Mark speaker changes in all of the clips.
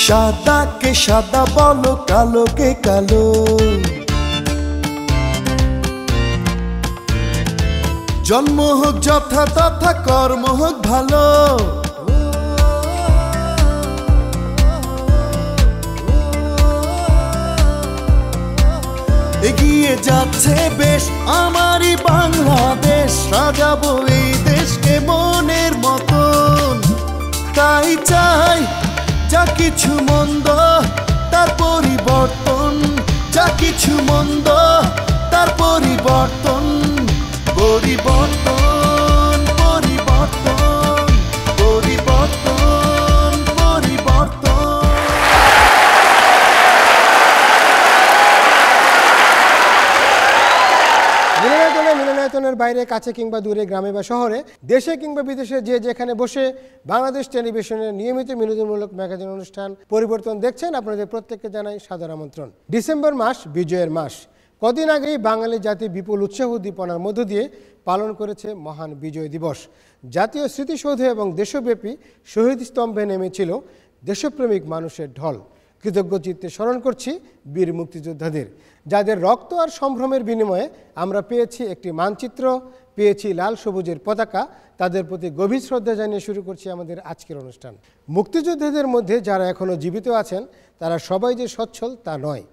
Speaker 1: সাদাকে সাদা বলো, কালোকে কালো। জন্ম হোক যথা তথা, কর্ম হোক ভালো। এগিয়ে যাচ্ছে বেশ আমারই বাংলাদেশ, সাজাবো এই দেশকে মনের মতন। তাই চাই যা কিছু মন্দ তার পরিবর্তন, যা কিছু মন্দ তার পরিবর্তন। পরিবর্তন পরিবর্তন পরিবর্তন পরিবর্তন।
Speaker 2: মিলনায়তনের বাইরে, কাছে কিংবা দূরে, গ্রামে বা শহরে, দেশে কিংবা বিদেশে যে যেখানে বসে বাংলাদেশ টেলিভিশনের নিয়মিত বিনোদনমূলক ম্যাগাজিন অনুষ্ঠান পরিবর্তন দেখছেন, আপনাদের প্রত্যেককে জানাই সাদর আমন্ত্রণ। ডিসেম্বর মাস বিজয়ের মাস। কদিন আগেই বাঙালি জাতি বিপুল উৎসাহ উদ্দীপনার মধ্য দিয়ে পালন করেছে মহান বিজয় দিবস। জাতীয় স্মৃতিসৌধ এবং দেশব্যাপী শহীদ স্তম্ভে নেমেছিল দেশপ্রেমিক মানুষের ঢল। কৃতজ্ঞ চিত্তে স্মরণ করছি বীর মুক্তিযোদ্ধাদের, যাদের রক্ত আর সম্ভ্রমের বিনিময়ে আমরা পেয়েছি একটি মানচিত্র, পেয়েছি লাল সবুজের পতাকা। তাদের প্রতি গভীর শ্রদ্ধা জানিয়ে শুরু করছি আমাদের আজকের অনুষ্ঠান। মুক্তিযোদ্ধাদের মধ্যে যারা এখনও জীবিত আছেন তারা সবাই যে সচ্ছল তা নয়।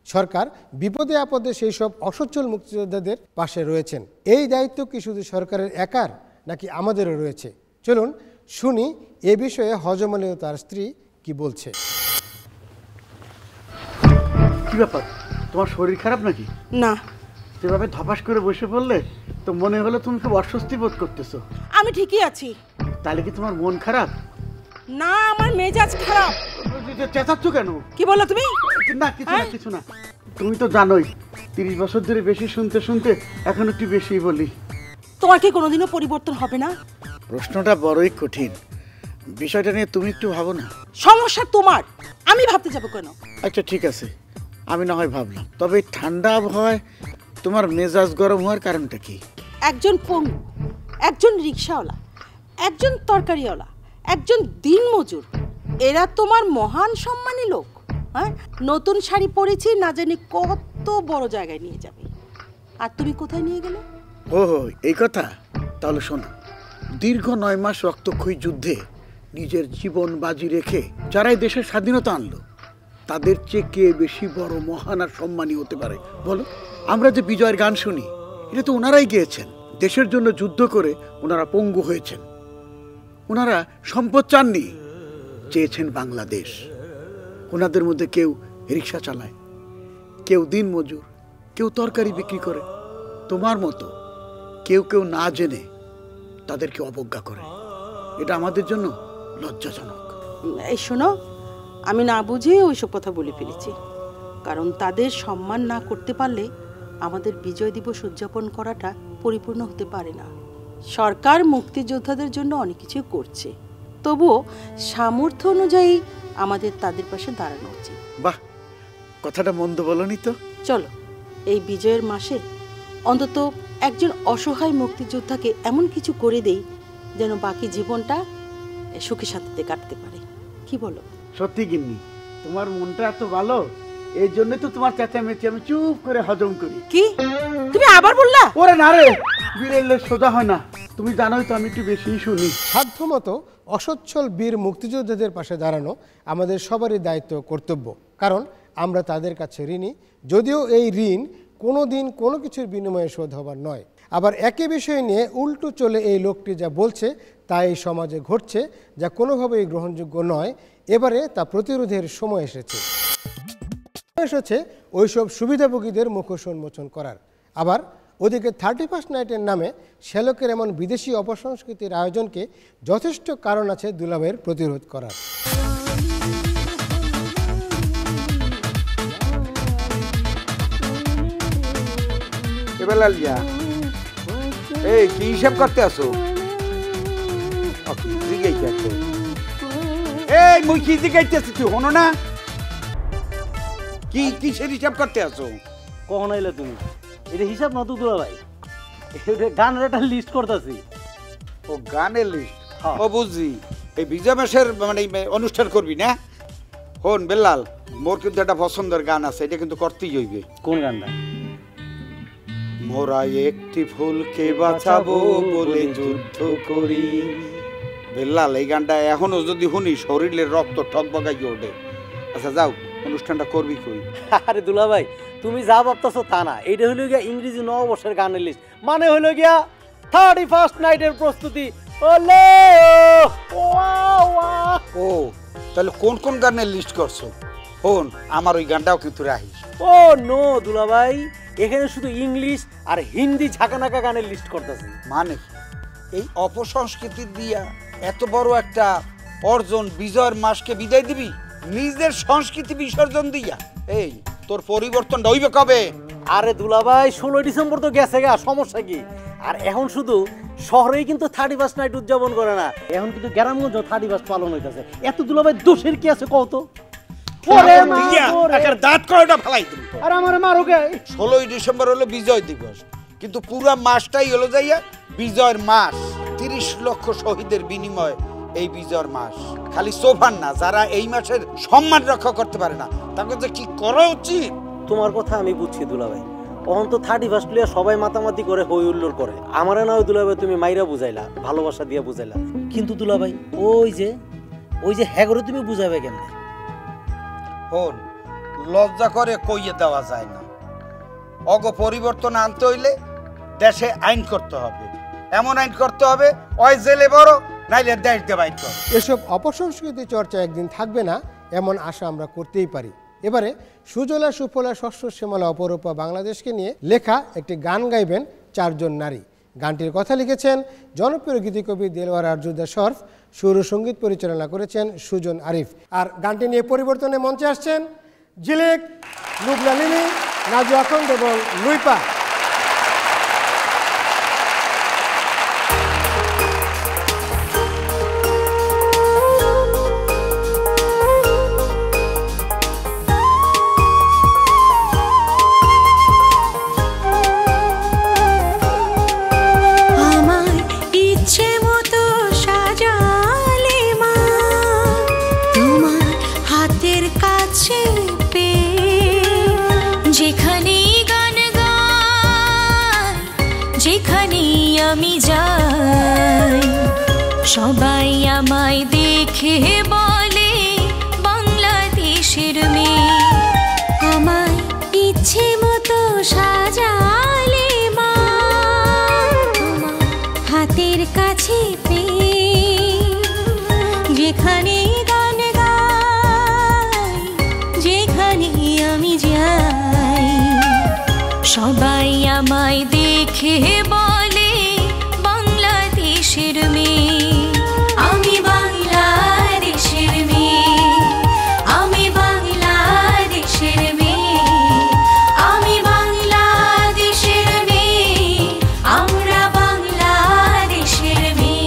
Speaker 2: সরকার বিপদে আপদে সেই সব অসচ্ছল মুক্তিযোদ্ধাদের পাশে রয়েছেন। এই দায়িত্ব কি শুধু সরকারের একার, নাকি আমাদেরও রয়েছে? চলুন শুনি এ বিষয়ে হজম আলী ও তার স্ত্রী কি বলছে।
Speaker 3: কি ব্যাপার, তোমার শরীর খারাপ নাকি?
Speaker 4: না।
Speaker 3: যেভাবে ধপাস করে বসে পড়লে তো মনে হলো তুমি খুব অস্বস্তি বোধ করতেছো।
Speaker 4: আমি ঠিকই আছি।
Speaker 3: তাহলে কি তোমার মন খারাপ?
Speaker 4: না, আমার মেজাজ খারাপ।
Speaker 3: চেঁচাচ্ছ কেন?
Speaker 4: কি বললো তুমি?
Speaker 3: না কিছু না কিছু না। তুমি তো জানোই 30 বছর ধরে বেশি শুনতে শুনতে এখন একটু বেশি বলি।
Speaker 4: তোমার কি কোনোদিনও পরিবর্তন হবে না?
Speaker 3: প্রশ্নটা বড়ই কঠিন। বিষয়টা নিয়ে তুমি একটু ভাবো না।
Speaker 4: সমস্যা তোমার, আমি ভাবতে যাবো কেন?
Speaker 3: আচ্ছা ঠিক আছে, আমি না হয় ভাবলাম। তবে ঠান্ডা আবহাওয়ায় তোমার মেজাজ গরম হওয়ার কারণটা কি?
Speaker 4: একজন পঙ্গু, একজন রিক্সাওয়ালা, একজন তরকারিওয়ালা, একজন দিনমজুর, এরা তোমার মহান সম্মানী লোক। হ্যাঁ, নতুন শাড়ি পরেছি না জানি কত বড় জায়গায় নিয়ে যাবে, আর তুমি কোথায় নিয়ে গেলে?
Speaker 3: ও এই কথা। তাহলে শোনো, দীর্ঘ 9 মাস রক্তক্ষয়ী যুদ্ধে নিজের জীবন বাজি রেখে যারাই দেশের স্বাধীনতা আনলো, তাদের চেয়ে কে বেশি বড় মহান আর সম্মানী হতে পারে বলো? আমরা যে বিজয়ের গান শুনি, এটা তো ওনারাই গেয়েছেন। দেশের জন্য যুদ্ধ করে ওনারা পঙ্গু হয়েছেন। ওনারা সম্পদ চাননি, চেয়েছেন বাংলাদেশ। ওনাদের মধ্যে কেউ রিক্সা চালায়, কেউ দিন মজুর, কেউ তরকারি বিক্রি করে। তোমার মতো কেউ কেউ না জেনে তাদেরকে অবজ্ঞা করে। এটা আমাদের জন্য লজ্জাজনক।
Speaker 4: এই শোনো, আমি না বুঝে ওইসব কথা বলে ফেলেছি। কারণ তাদের সম্মান না করতে পারলে আমাদের বিজয় দিবস উদযাপন করাটা পরিপূর্ণ হতে পারে না। সরকার মুক্তিযোদ্ধাদের জন্য অনেক কিছু করছে, তবুও সামর্থ্য অনুযায়ী আমাদের তাদের পাশে দাঁড়ানো উচিত।
Speaker 3: বাহ, কথাটা মন্দ বলনি তো।
Speaker 4: চলো এই বিজয়ের মাসে অন্তত একজন অসহায় মুক্তিযোদ্ধাকে এমন কিছু করে দেই যেন বাকি জীবনটা সুখে শান্তিতে কাটতে পারে। কি বলো?
Speaker 3: সত্যি গিন্নি, তোমার মনটা এত ভালো, এই জন্য তো তোমার চেঁচামেচি আমি চুপ করে হজম করি।
Speaker 4: কি তুমি আবার বললা?
Speaker 3: ওরে না রে, বীরের সোজা হয় না। তুমি জানোই তো আমি একটু বেশি শুনি।
Speaker 2: সাধ্যমতো অসচ্ছল বীর মুক্তিযোদ্ধাদের পাশে দাঁড়ানো আমাদের সবারই দায়িত্ব, কর্তব্য। কারণ আমরা তাদের কাছে ঋণী, যদিও এই ঋণ কোনো দিন কোনো কিছুর বিনিময়ে শোধ হবার নয়। আবার একই বিষয় নিয়ে উল্টো চলে এই লোকটি যা বলছে তা এই সমাজে ঘটছে, যা কোনোভাবেই গ্রহণযোগ্য নয়। এবারে তা প্রতিরোধের সময় এসেছে ওইসব সুবিধাভোগীদের মুখোশ উন্মোচন করার। আবার ওদিকে 31st নাইটের নামে শ্যালকের এমন বিদেশি অপসংস্কৃতির আয়োজনকে যথেষ্ট কারণ আছে দুলাভাইয়ের প্রতিরোধ করার।
Speaker 5: এই কি হিসাব করতে আসো? এই মুই কি জিগাইতেছি, তুই হনো না? কি কিসের হিসাব করতে আসো?
Speaker 6: কখন আইলে তুমি? এটা হিসাব না তো দুলাভাই, এটা গানের একটা লিস্ট করতেছি।
Speaker 5: ও গানের লিস্ট? ও বুঝছি, এই বিজয় মাসের মানে অনুষ্ঠান করবি না? হন বেল্লাল, মোর কিন্তু একটা পছন্দের গান আছে, এটা কিন্তু করতেই হইবে।
Speaker 6: কোন গানটা?
Speaker 5: মোরা একটি ফুলকে বাঁচাবো বলে যুদ্ধ করি। বেল্লাল, এই গানটা এখনো যদি শুনি শরীরের রক্ত ঠকবগাই ওঠে। আচ্ছা যাও, অনুষ্ঠানটা করবি কই?
Speaker 6: আরে দুলা ভাই, তুমি যা ভাবতেছো তা না, এইটা হলো গিয়া ইংরেজি নববর্ষের গানের লিস্ট, মানে হলো গিয়া 31st নাইটের প্রস্তুতি। ওলে
Speaker 5: ও তাহলে কোন কোন গানের লিস্ট করছো? হন, আমার ওই গানটাও কিন্তু রাখিস।
Speaker 6: ও নো দুলা ভাই, এখানে শুধু ইংলিশ আর হিন্দি ঝাঁকানাকা গানের লিস্ট করতেছি।
Speaker 5: মানে এই অপসংস্কৃতি দিয়া এত বড় একটা অর্জন বিজয়ের মাসকে বিদায় দিবি নিজের সংস্কৃতি বিসর্জন দিয়া? এই তোর পরিবর্তনটা হইবে কবে?
Speaker 6: আরে দুলা ভাই, 16 ডিসেম্বর তো গেছে গা, সমস্যা কি? আর এখন শুধু শহরেই কিন্তু 31st নাইট উদযাপন করে না, এখন কিন্তু গ্রামগঞ্জ 31st পালন হইতেছে। এত দুলা ভাই দোষের কি আছে কও তো?
Speaker 5: দাঁত কয়টা ফেলাই দিবি।
Speaker 6: আর আমার মারো গে।
Speaker 5: 16 ডিসেম্বর হলো বিজয় দিবস, কিন্তু পুরা মাসটাই হলো যাইয়া বিজয়ের মাস। 30 লক্ষ শহীদের বিনিময়ে এই বিজয়ের মাস। খালি সোফান না, যারা এই মাসের সম্মান রক্ষা করতে পারে না তাকে যে কি করা উচিত।
Speaker 6: তোমার কথা আমি বুঝছি দুলা ভাই, অহন তো 31st লিয়া সবাই মাতামাতি করে হই হুল্লোড় করে। আমারে না ওই দুলা ভাই তুমি মাইরা বুঝাইলা, ভালোবাসা দিয়া বুঝাইলা, কিন্তু দুলা ভাই ওই যে হ্যাগরে তুমি বুঝাবে কেমনে?
Speaker 5: হন, লজ্জা করে কইয়ে দেওয়া যায় না। অগ পরিবর্তন আনতে হইলে দেশে আইন করতে হবে, এমন আইন করতে হবে ওই জেলে বড়, নাইলে দেশ দিয়ে বাইর কর।
Speaker 2: এসব অপসংস্কৃতি চর্চা একদিন থাকবে না এমন আশা আমরা করতেই পারি। এবারে সুজলা সুফলা শস্য শ্যামলা অপরূপা বাংলাদেশকে নিয়ে লেখা একটি গান গাইবেন 4 জন নারী। গানটির কথা লিখেছেন জনপ্রিয় গীতিকবি দেলোয়ার আরজুদা শরফ, সুর ও সঙ্গীত পরিচালনা করেছেন সুজন আরিফ। আর গানটি নিয়ে পরিবর্তনে মঞ্চে আসছেন ঝিলিক, নুবলা লিলি, নাজু আখন্দ এবং লুইপা।
Speaker 7: সবাই আমায় দেখে বলে বাংলাদেশের মেয়ে, আমায় ইচ্ছে মতো সাজালে মা, তোমার হাতের কাছে পেয়ে যেখানে গান গাই, যেখানে আমি যাই, সবাই আমায় দেখে বলে বাংলাদেশের মেয়ে। আমি বাংলাদেশের মেয়ে, আমি বাংলাদেশের মেয়ে, আমি বাংলাদেশের মেয়ে, আমরা বাংলাদেশের মেয়ে।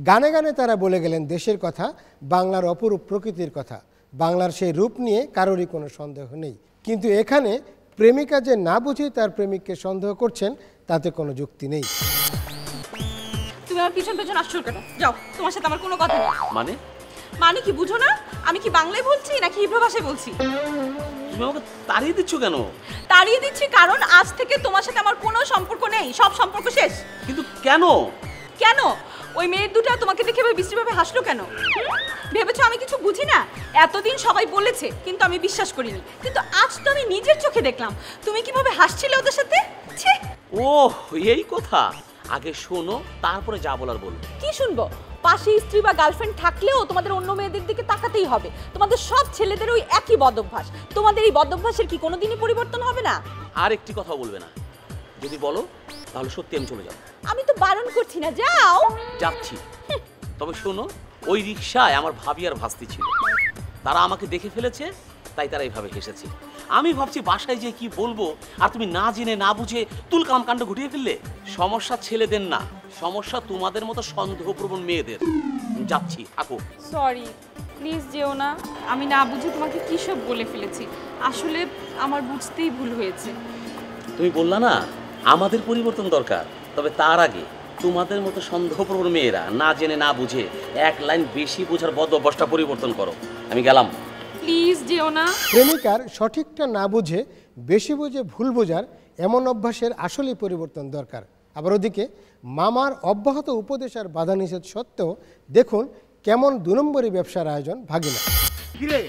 Speaker 2: গানে গানে তারা বলে গেলেন দেশের কথা, বাংলার অপরূপ প্রকৃতির কথা। বাংলার সেই রূপ নিয়ে কারোরই কোনো সন্দেহ নেই, কিন্তু এখানে প্রেমিকা যে না বুঝেই তার প্রেমিককে সন্দেহ করছেন তাতে কোনো যুক্তি নেই।
Speaker 8: তুমি আমার পিছন পিছন আসছো কেন? যাও, তোমার সাথে আমার কোনো কথা নেই। মানে কি বুঝো না? আমি কি বাংলায় বলছি নাকি হিব্রু ভাষায় বলছি?
Speaker 6: তুমি আমাকে তাড়িয়ে দিচ্ছ কেন?
Speaker 8: তাড়িয়ে দিচ্ছি কারণ আজ থেকে তোমার সাথে আমার কোনো সম্পর্ক নেই, সব সম্পর্ক শেষ।
Speaker 6: কিন্তু কেন?
Speaker 8: কেন? ওই মেয়ের দুটো তোমাকে দেখে বিশ্রীভাবে হাসলো কেন? ভেবেছো আমি কিছু বুঝি না? এতদিন সবাই বলেছে কিন্তু আমি বিশ্বাস করিনি, কিন্তু আজ তো আমি নিজের চোখে দেখলাম তুমি কিভাবে হাসছিলে ওদের সাথে। ছি!
Speaker 6: ওহ, এই কথা। আগে শোনো, তারপরে যা বলার বলবো।
Speaker 8: কি শুনবো? পাশে স্ত্রী বা গার্লফ্রেন্ড থাকলেও তোমাদের অন্য মেয়েদের দিকে তাকাতেই হবে। তোমাদের সব ছেলেদের ওই একই বদঅভ্যাস। তোমাদের এই বদঅভ্যাসের কি কোনোদিনই পরিবর্তন হবে না?
Speaker 6: আর একটি কথা বলবে না। যদি বলো তাহলে সত্যি আমি চলে যাব।
Speaker 8: আমি তো বারণ করছি না, যাও।
Speaker 6: যাচ্ছি। তবে শোনো, ওই রিকশায় আমার ভাবি আর ভাস্তি ছিল। তারা আমাকে দেখে ফেলেছে, তাই তারা এইভাবে হেসেছে। আমি ভাবছি বাসায় যে কি বলবো, আর তুমি না জেনে না বুঝে তুলকাম কাণ্ড ঘটিয়ে ফেললে। সমস্যা ছেলেদের না, সমস্যা তোমাদের মতো সন্দেহপ্রবণ মেয়েদের। যাচ্ছি, থাকো।
Speaker 8: সরি, প্লিজ যেও না। আমি না বুঝে তোমাকে কি সব বলে ফেলেছি। আসলে আমার বুঝতেই ভুল হয়েছে।
Speaker 6: তুমি বললা না আমাদের পরিবর্তন দরকার, তবে তার আগে তোমাদের মতো সন্দেহপ্রবণ মেয়েরা না জেনে না বুঝে এক লাইন বেশি বোঝার বদ অভ্যাসটা পরিবর্তন করো। আমি গেলাম।
Speaker 8: প্লিজ যেও না।
Speaker 2: প্রেমিকার সঠিকটা না বুঝে বেশি বুঝে ভুল বোঝার এমন অভ্যাসের আসলেই পরিবর্তন দরকার। আবার ওদিকে মামার অব্যাহত উপদেশ আর বাধা নিষেধ সত্ত্বেও দেখুন কেমন 2 নম্বরী ব্যবসার আয়োজন ভাগিনা।
Speaker 9: কিরে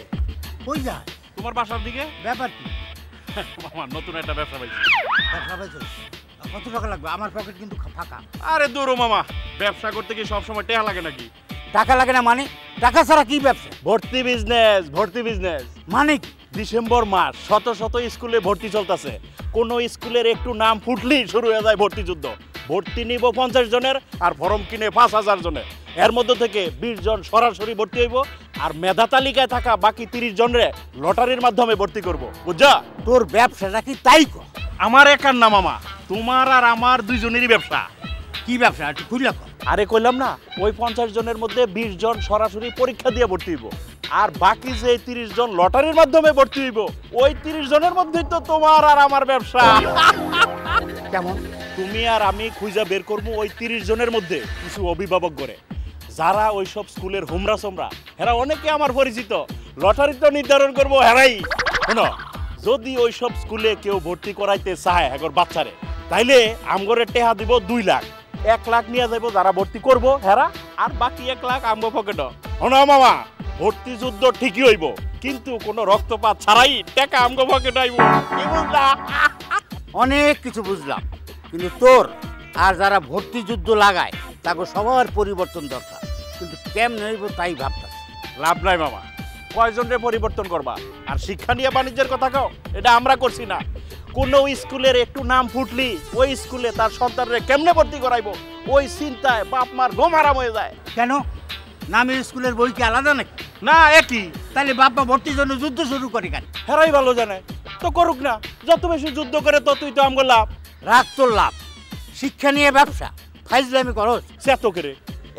Speaker 9: কই যায়?
Speaker 10: তোমার বাসার দিকে।
Speaker 9: ব্যাপার কি?
Speaker 10: আমার নতুন একটা ব্যবসা পাইছি।
Speaker 9: ব্যবসা পাইছিস? কত টাকা লাগবে? আমার পকেট কিন্তু ফাঁকা।
Speaker 10: আরে দূর মামা, ব্যবসা করতে কি সব সময় টাকা লাগে নাকি?
Speaker 9: টাকা লাগে না মানে? টাকা ছাড়া কি ব্যবসা?
Speaker 10: ভর্তি বিজনেস, ভর্তি বিজনেস।
Speaker 9: মানে
Speaker 10: ডিসেম্বর মাস শত শত স্কুলে ভর্তি চলতেছে। কোন স্কুলের একটু নাম ফুটলেই শুরু হয়ে যায় ভর্তি যুদ্ধ। ভর্তি নিব 50 জনের আর ফর্ম কিনে 5000 জনের। এর মধ্যে থেকে 20 জন সরাসরি ভর্তি হইব, আর মেধা তালিকায় থাকা বাকি 30 জনরে লটারির মাধ্যমে ভর্তি করব। বুঝছা?
Speaker 9: তোর ব্যবসাটা কি তাই কর?
Speaker 10: আমার একার না মামা, তোমার আর আমার দুইজনেরই ব্যবসা।
Speaker 9: কি ব্যবসা একটু খুলে কর।
Speaker 10: আরে কইলাম না, ওই 50 জনের মধ্যে 20 জন সরাসরি পরীক্ষা দিয়ে ভর্তি হইব, আর বাকি যে 30 জন লটারির মাধ্যমে ভর্তি হইব, ওই 30 জনের মধ্যেই তো তোমার আর আমার ব্যবসা।
Speaker 9: কেমন?
Speaker 10: তুমি আর আমি খুঁজা বের করবো ওই 30 জনের মধ্যে কিছু অভিভাবক করে, যারা ওইসব স্কুলের হোমরা সোমরা, হেরা অনেকে আমার পরিচিত। লটারি তো নির্ধারণ করবো হেরাই। শোনো, যদি ওইসব স্কুলে কেউ ভর্তি করাইতে চায় এখন বাচ্চারে, তাইলে আমগরে টেহা দিব 2 লাখ। 1 লাখ নিয়ে যাবো যারা ভর্তি করবো হেরা, আর বাকি 1 লাখ আমগো পকেট। শোনো মামা, ভর্তি যুদ্ধ ঠিকই হইব, কিন্তু কোনো রক্তপাত ছাড়াই টাকা আমগো পকেট আইব। কি বুঝলা?
Speaker 9: অনেক কিছু বুঝলাম, কিন্তু তোর আর যারা ভর্তি যুদ্ধ লাগায় তাকে সবার পরিবর্তন দরকার, কিন্তু কেমন হইব তাই ভাবতাম।
Speaker 10: লাভ নাই মামা, কয়জনরে পরিবর্তন করবা? আর শিক্ষা নিয়ে বাণিজ্যের কথা কও, এটা আমরা করছি না। কোন স্কুলের একটু নাম ফুটলি ওই স্কুলে তার সন্তানরে কেমনে ভর্তি করাইবো, ওই চিন্তায় বাপ মার ঘুম হারাম হয়ে যায়।
Speaker 9: কেন? নামের স্কুলের বই কি আলাদা নাকি?
Speaker 10: না, একই।
Speaker 9: তাহলে বাপ মা ভর্তির জন্য যুদ্ধ শুরু করে কেন?
Speaker 10: হেরাই ভালো জানে, তো করুক না। যত বেশি যুদ্ধ করে ততই তো আমগো লাভ।
Speaker 9: রাগ তোর লাভ, শিক্ষা নিয়ে ব্যবসা ফাইজলামি করস।
Speaker 10: সেত করে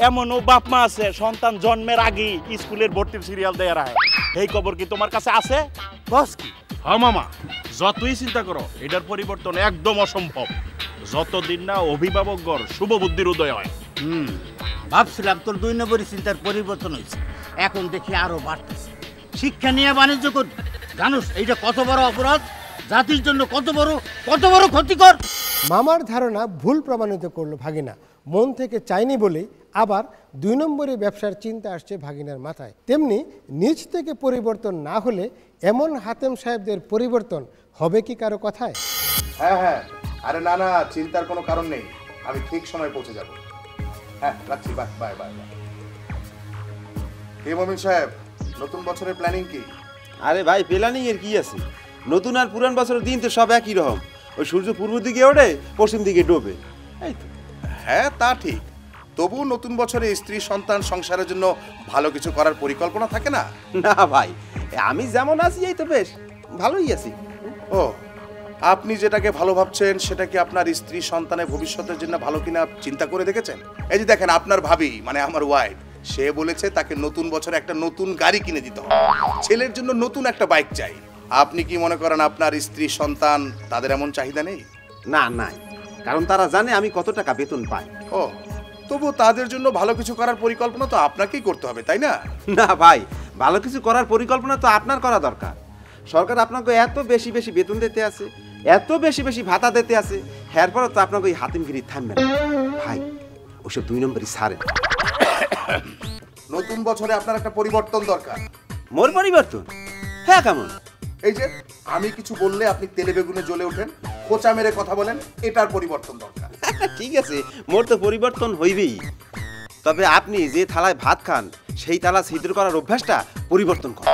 Speaker 10: এমনও বাপ মা আছে সন্তান জন্মের আগেই স্কুলের ভর্তির সিরিয়াল দেয়া রাখে। এই খবর কি তোমার কাছে আছে?
Speaker 9: বস কি?
Speaker 10: হ্যাঁ মামা, যতই চিন্তা করো এটার পরিবর্তন একদম অসম্ভব, যতদিন না অভিভাবকগণ শুভ বুদ্ধির উদয় হয়।
Speaker 9: ভাবছিলাম তোর 2 নম্বরই চিন্তার পরিবর্তন হয়েছে, এখন দেখি আরো বাড়তেছে। শিক্ষা নিয়ে বাণিজ্য করবি, জানোস এইটা কত বড় অপরাধ, জাতির জন্য কত বড় ক্ষতিকর।
Speaker 2: মামার ধারণা ভুল প্রমাণিত করলো ভাগিনা। মন থেকে চাইনি বলেই আবার 2 নম্বরী ব্যবসার চিন্তা আসছে ভাগিনার মাথায়। তেমনি নিজ থেকে পরিবর্তন না হলে এমন হাতেম সাহেবদের পরিবর্তন হবে কি কারো কথায়?
Speaker 11: হ্যাঁ, আরে না, চিন্তার কোনো কারণ নেই, আমি ঠিক সময় পৌঁছে যাব। হ্যাঁ, রাখছি, বাই বাই বাই। হে মমিন সাহেব, নতুন বছরের প্ল্যানিং কি?
Speaker 12: আরে ভাই, প্ল্যানিং এর কি আছে? নতুন আর পুরান বছরের দিন তো সব একই রকম। ওই সূর্য পূর্ব দিকে ওঠে, পশ্চিম দিকে ডোবে, এই তো।
Speaker 11: হ্যাঁ, তা ঠিক। তবু নতুন বছরে স্ত্রী সন্তান সংসারের জন্য ভালো কিছু করার পরিকল্পনা থাকে না?
Speaker 12: না ভাই, আমি যেমন আছি এই তো বেশ ভালোই আছি।
Speaker 11: ও, আপনি যেটাকে ভালো ভাবছেন সেটা কি আপনার স্ত্রী সন্তানের ভবিষ্যতের জন্য ভালো কিনা চিন্তা করে দেখেছেন? এই যে দেখেন, আপনার ভাবি মানে আমার ওয়াইফ, সে বলেছে তাকে নতুন বছরে একটা নতুন গাড়ি কিনে দিতে হবে, ছেলের জন্য নতুন একটা বাইক চাই। আপনি কি মনে করেন আপনার স্ত্রী সন্তান তাদের এমন চাহিদা নেই?
Speaker 12: না, নাই, কারণ তারা জানে আমি কত টাকা বেতন পাই।
Speaker 11: ও, তবু তাদের জন্য ভালো কিছু করার পরিকল্পনা তো আপনাকেই করতে হবে, তাই না?
Speaker 12: না ভাই, ভালো কিছু করার পরিকল্পনা তো আপনার করা দরকার। সরকার আপনাকে এত বেশি বেশি বেতন দিতে আছে, এত বেশি বেশি ভাতা দিতে আছে, এরপর তো আপনাকে ওই হাতিমগিরি থামবে না ভাই। ওসব 2 নম্বরই ছাড়ে।
Speaker 11: নতুন বছরে আপনার একটা পরিবর্তন দরকার।
Speaker 12: মোর পরিবর্তন? হ্যাঁ, কেমন?
Speaker 11: এই যে আমি কিছু বললে আপনি তেলে বেগুনে জ্বলে ওঠেন, খোঁচা মেরে কথা বলেন, এটার পরিবর্তন দরকার।
Speaker 12: ঠিক আছে, মোর তো পরিবর্তন হইবেই, তবে আপনি যে থালায় ভাত খান সেই থালা ছিদ্র করার অভ্যাসটা পরিবর্তন করেন।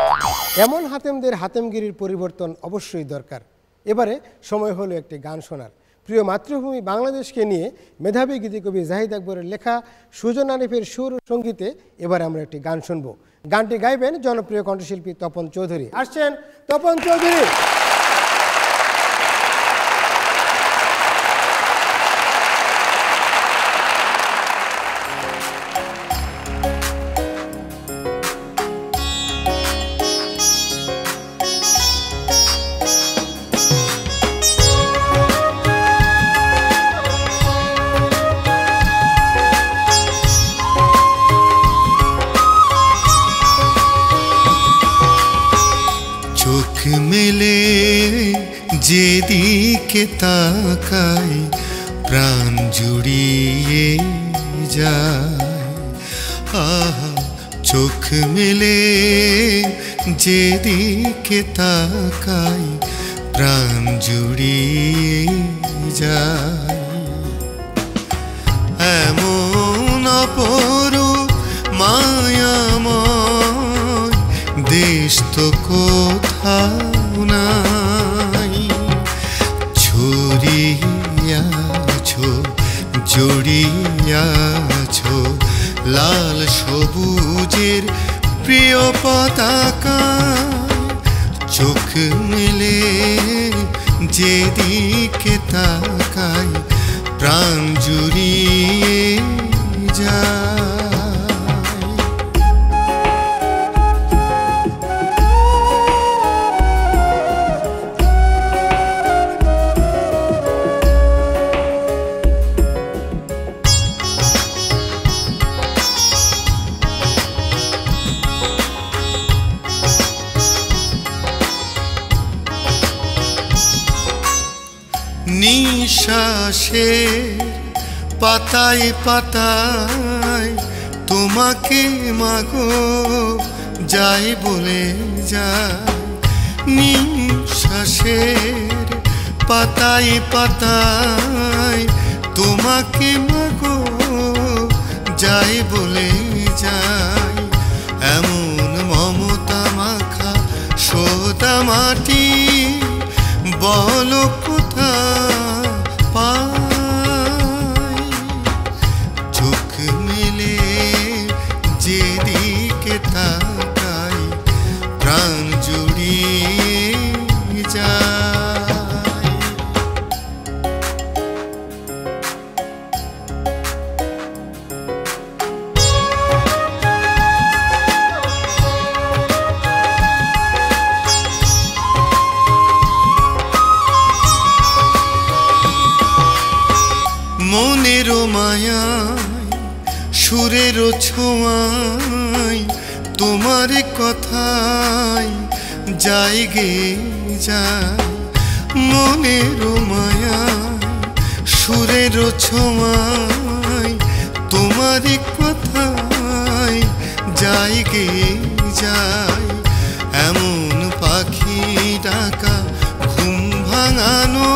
Speaker 2: এমন হাতেমদের হাতেমগিরির পরিবর্তন অবশ্যই দরকার। এবারে সময় হলো একটি গান শোনার। প্রিয় মাতৃভূমি বাংলাদেশকে নিয়ে মেধাবী গীতিকবি জাহিদ আকবরের লেখা সুজন আরিফের সুর ও সঙ্গীতে এবারে আমরা একটি গান শুনবো। গানটি গাইবেন জনপ্রিয় কণ্ঠশিল্পী তপন চৌধুরী। আসছেন তপন চৌধুরী।
Speaker 1: মেলে যেদিকে তাকাই প্রাণ জুড়িয়ে যায়। আহা, চোখ মেলে যেদিকে তাকাই প্রাণ জুড়িয়ে যায়। এমন অপরূপ মায়াময় দেশ তো কোথাও নাই। ছড়িয়াছো জড়িয়াছো লাল সবুজের প্রিয় পতাকা। চোখ মেলে যেদিকে তাকাই প্রাণ জুড়িয়ে যায়। নিঃশ্বাসের পাতায় পাতায় তোমাকে মাগো যাই বলে যায়। নিঃশ্বাসের পাতায় পাতায় তোমাকে মাগো যাই বলে যায়। এমন মমতা মাখা সোদা মাটি বলো কোথা পাই। চোখ মেলে যেদিকে তাকাই প্রাণ জুড়িয়ে যায়। মনেরও মায়ায় সুরেরও ছোঁয়ায় তোমার কথায় যাই গে যায়। মনেরও মায়ায় সুরেরও ছোঁয়ায় তোমার কথায় যাই গে যায়। এমন পাখি ডাকা ঘুম ভাঙানো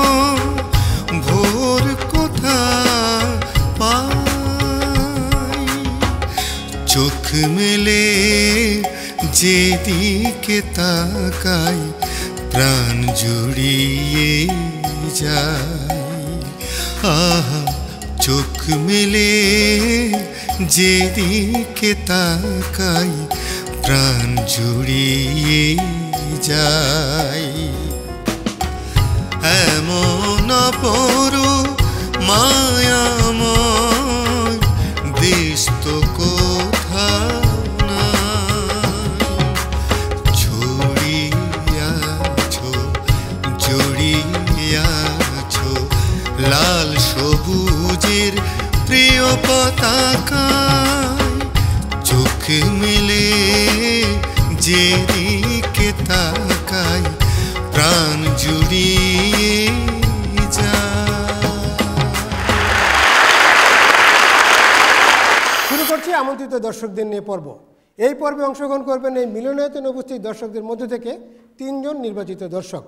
Speaker 1: ভোর কোথা পাই। চোখ মেলে যেদিকে তাকাই প্রাণ জুড়িয়ে যায়। আহা, চোখ মেলে যেদিকে তাকাই প্রাণ জুড়িয়ে যায়। পর মায়াময় দেশ তো কোথাও নাই। ছড়িয়াছো জড়িয়াছো লাল সবুজের প্রিয় পতাকায়, চোখ মেলে যে দিকে তাকায় প্রাণ জুড়িয়ে যায়।
Speaker 2: শুরু করছি আমন্ত্রিত দর্শকদের নিয়ে পর্ব। এই পর্বে অংশগ্রহণ করবেন এই মিলনায়তনে উপস্থিত দর্শকদের মধ্য থেকে 3 জন নির্বাচিত দর্শক।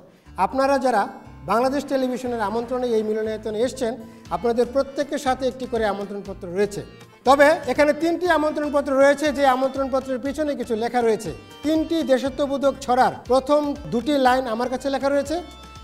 Speaker 2: আপনারা যারা বাংলাদেশ টেলিভিশনের আমন্ত্রণে এই মিলনায়তনে এসছেন, আপনাদের প্রত্যেকের সাথে একটি করে আমন্ত্রণপত্র রয়েছে। তবে এখানে 3টি আমন্ত্রণপত্র রয়েছে, যে আমন্ত্রণপত্রের পিছনে কিছু লেখা রয়েছে। 3টি দেশাত্মবোধক ছড়ার প্রথম 2টি লাইন আমার কাছে লেখা রয়েছে,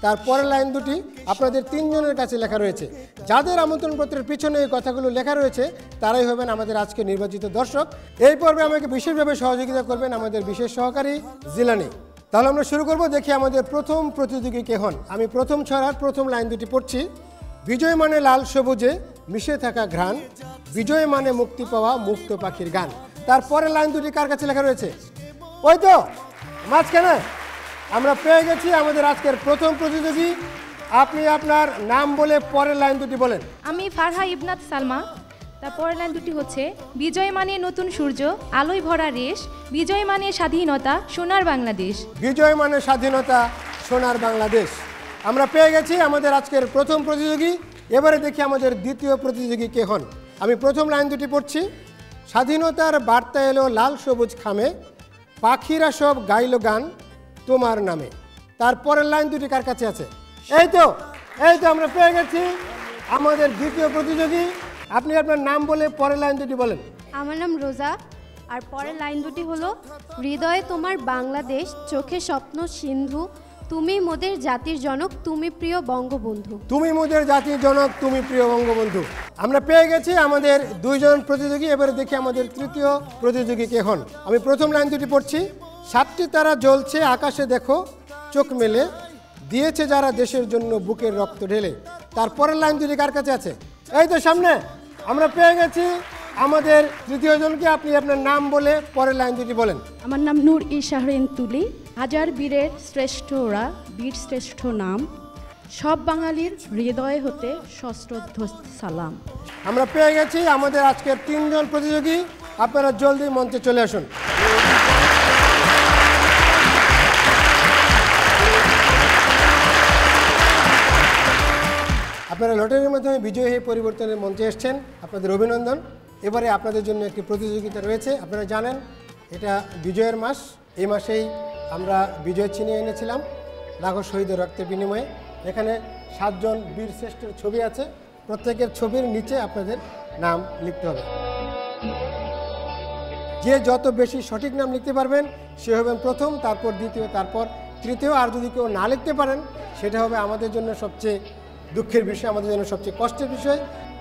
Speaker 2: তারপরের লাইন 2টি আপনাদের 3 জনের কাছে লেখা রয়েছে। যাদের আমন্ত্রণপত্রের পিছনে এই কথাগুলো লেখা রয়েছে তারাই হবেন আমাদের আজকে নির্বাচিত দর্শক। এই পর্বে আমাকে বিশেষভাবে সহযোগিতা করবেন আমাদের বিশেষ সহকারী জিলানি। তাহলে আমরা শুরু করব। দেখি আমাদের প্রথম প্রতিযোগী কে হন। আমি প্রথম ছড়ার প্রথম লাইন 2টি পড়ছি। বিজয় মানে লাল সবুজে মিশে থাকা ঘ্রাণ, বিজয় মানে মুক্তি পাওয়া মুক্ত পাখির গান। তারপরের লাইন 2টি কার কাছে লেখা রয়েছে? ওই তো মাঝখানে আমরা পেয়ে গেছি আমাদের আজকের প্রথম প্রতিযোগী। আপনি আপনার নাম বলে পরের লাইন 2টি বলেন।
Speaker 13: আমি ফারহা ইবনাত সালমা। তারপরের লাইন 2টি হচ্ছে, বিজয় মানে নতুন সূর্য, আলোয় ভরা রেশ, বিজয় মানে স্বাধীনতা, সোনার বাংলাদেশ।
Speaker 2: বিজয় মানে স্বাধীনতা, সোনার বাংলাদেশ। আমরা পেয়ে গেছি আমাদের আজকের প্রথম প্রতিযোগী। এবারে দেখি আমাদের দ্বিতীয় প্রতিযোগী কে হন। আমি প্রথম লাইন 2টি পড়ছি। স্বাধীনতার বার্তা এলো লাল সবুজ খামে, পাখিরা সব গাইল গান তোমার নামে। তারপরের লাইন 2টি কার কাছে আছে? এই তো আমরা পেয়ে গেছি আমাদের দ্বিতীয় প্রতিযোগী। আপনি আপনার নাম বলে পরের লাইন 2টি বলেন।
Speaker 14: আমার নাম রোজা, আর পরের লাইন 2টি হলো, হৃদয়ে তোমার বাংলাদেশ, চোখে স্বপ্ন সিন্ধু, তুমি মোদের জাতির জনক, তুমি প্রিয় বঙ্গবন্ধু।
Speaker 2: তুমি মোদের জাতির জনক, তুমি প্রিয় বঙ্গবন্ধু। আমরা পেয়ে গেছি আমাদের 2 জন প্রতিযোগী। এবারে দেখি আমাদের তৃতীয় প্রতিযোগী কে হন। আমি প্রথম লাইন 2টি পড়ছি। 7টি তারা জ্বলছে আকাশে দেখো, চোখ মেলে দিয়েছে যারা দেশের জন্য বুকের রক্ত ঢেলে। তারপরের লাইন 2টি কার কাছে আছে? এই তো সামনে আমরা পেয়ে গেছি আমাদের তৃতীয় জনকে। আপনি আপনার নাম বলে পরের লাইন 2টি বলেন।
Speaker 15: আমার নাম নূর ইশাহরিন তুলি। হাজার বীরের শ্রেষ্ঠ ওরা, বীর শ্রেষ্ঠ নাম, সব বাঙালির হৃদয় হতে সশ্রদ্ধ সালাম।
Speaker 2: আমরা পেয়ে গেছি আমাদের আজকের 3 জন প্রতিযোগী। আপনারা জলদি মঞ্চে চলে আসুন। আপনারা লটারির মাধ্যমে বিজয়ী হয়ে পরিবর্তনের মঞ্চে এসেছেন, আপনাদের অভিনন্দন। এবারে আপনাদের জন্য একটি প্রতিযোগিতা রয়েছে। আপনারা জানেন এটা বিজয়ের মাস। এই মাসেই আমরা বিজয় ছিনিয়ে এনেছিলাম লাখো শহীদের রক্তের বিনিময়ে। এখানে 7 জন বীর শ্রেষ্ঠের ছবি আছে। প্রত্যেকের ছবির নিচে আপনাদের নাম লিখতে হবে। যে যত বেশি সঠিক নাম লিখতে পারবেন সে হবেন প্রথম, তারপর দ্বিতীয়, তারপর তৃতীয়। আর যদি কেউ না লিখতে পারেন সেটা হবে আমাদের জন্য সবচেয়ে দুঃখের বিষয়, আমাদের জন্য সবচেয়ে কষ্টের বিষয়।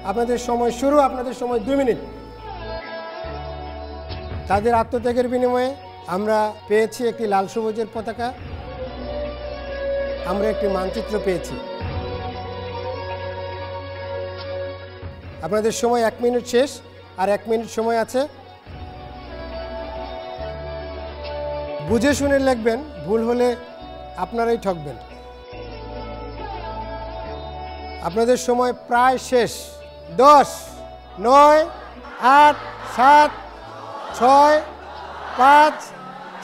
Speaker 2: আপনাদের সময় শুরু, আপনাদের সময় 2 মিনিট। তাদের আত্মত্যাগের বিনিময়ে আমরা পেয়েছি একটি লাল সবুজের পতাকা, আমরা একটি মানচিত্র পেয়েছি। আপনাদের সময় 1 মিনিট শেষ, আর 1 মিনিট সময় আছে। বুঝে শুনে লিখবেন, ভুল হলে আপনারাই ঠকবেন। আপনাদের সময় প্রায় শেষ। 10, 9, 8, 7, 6, 5,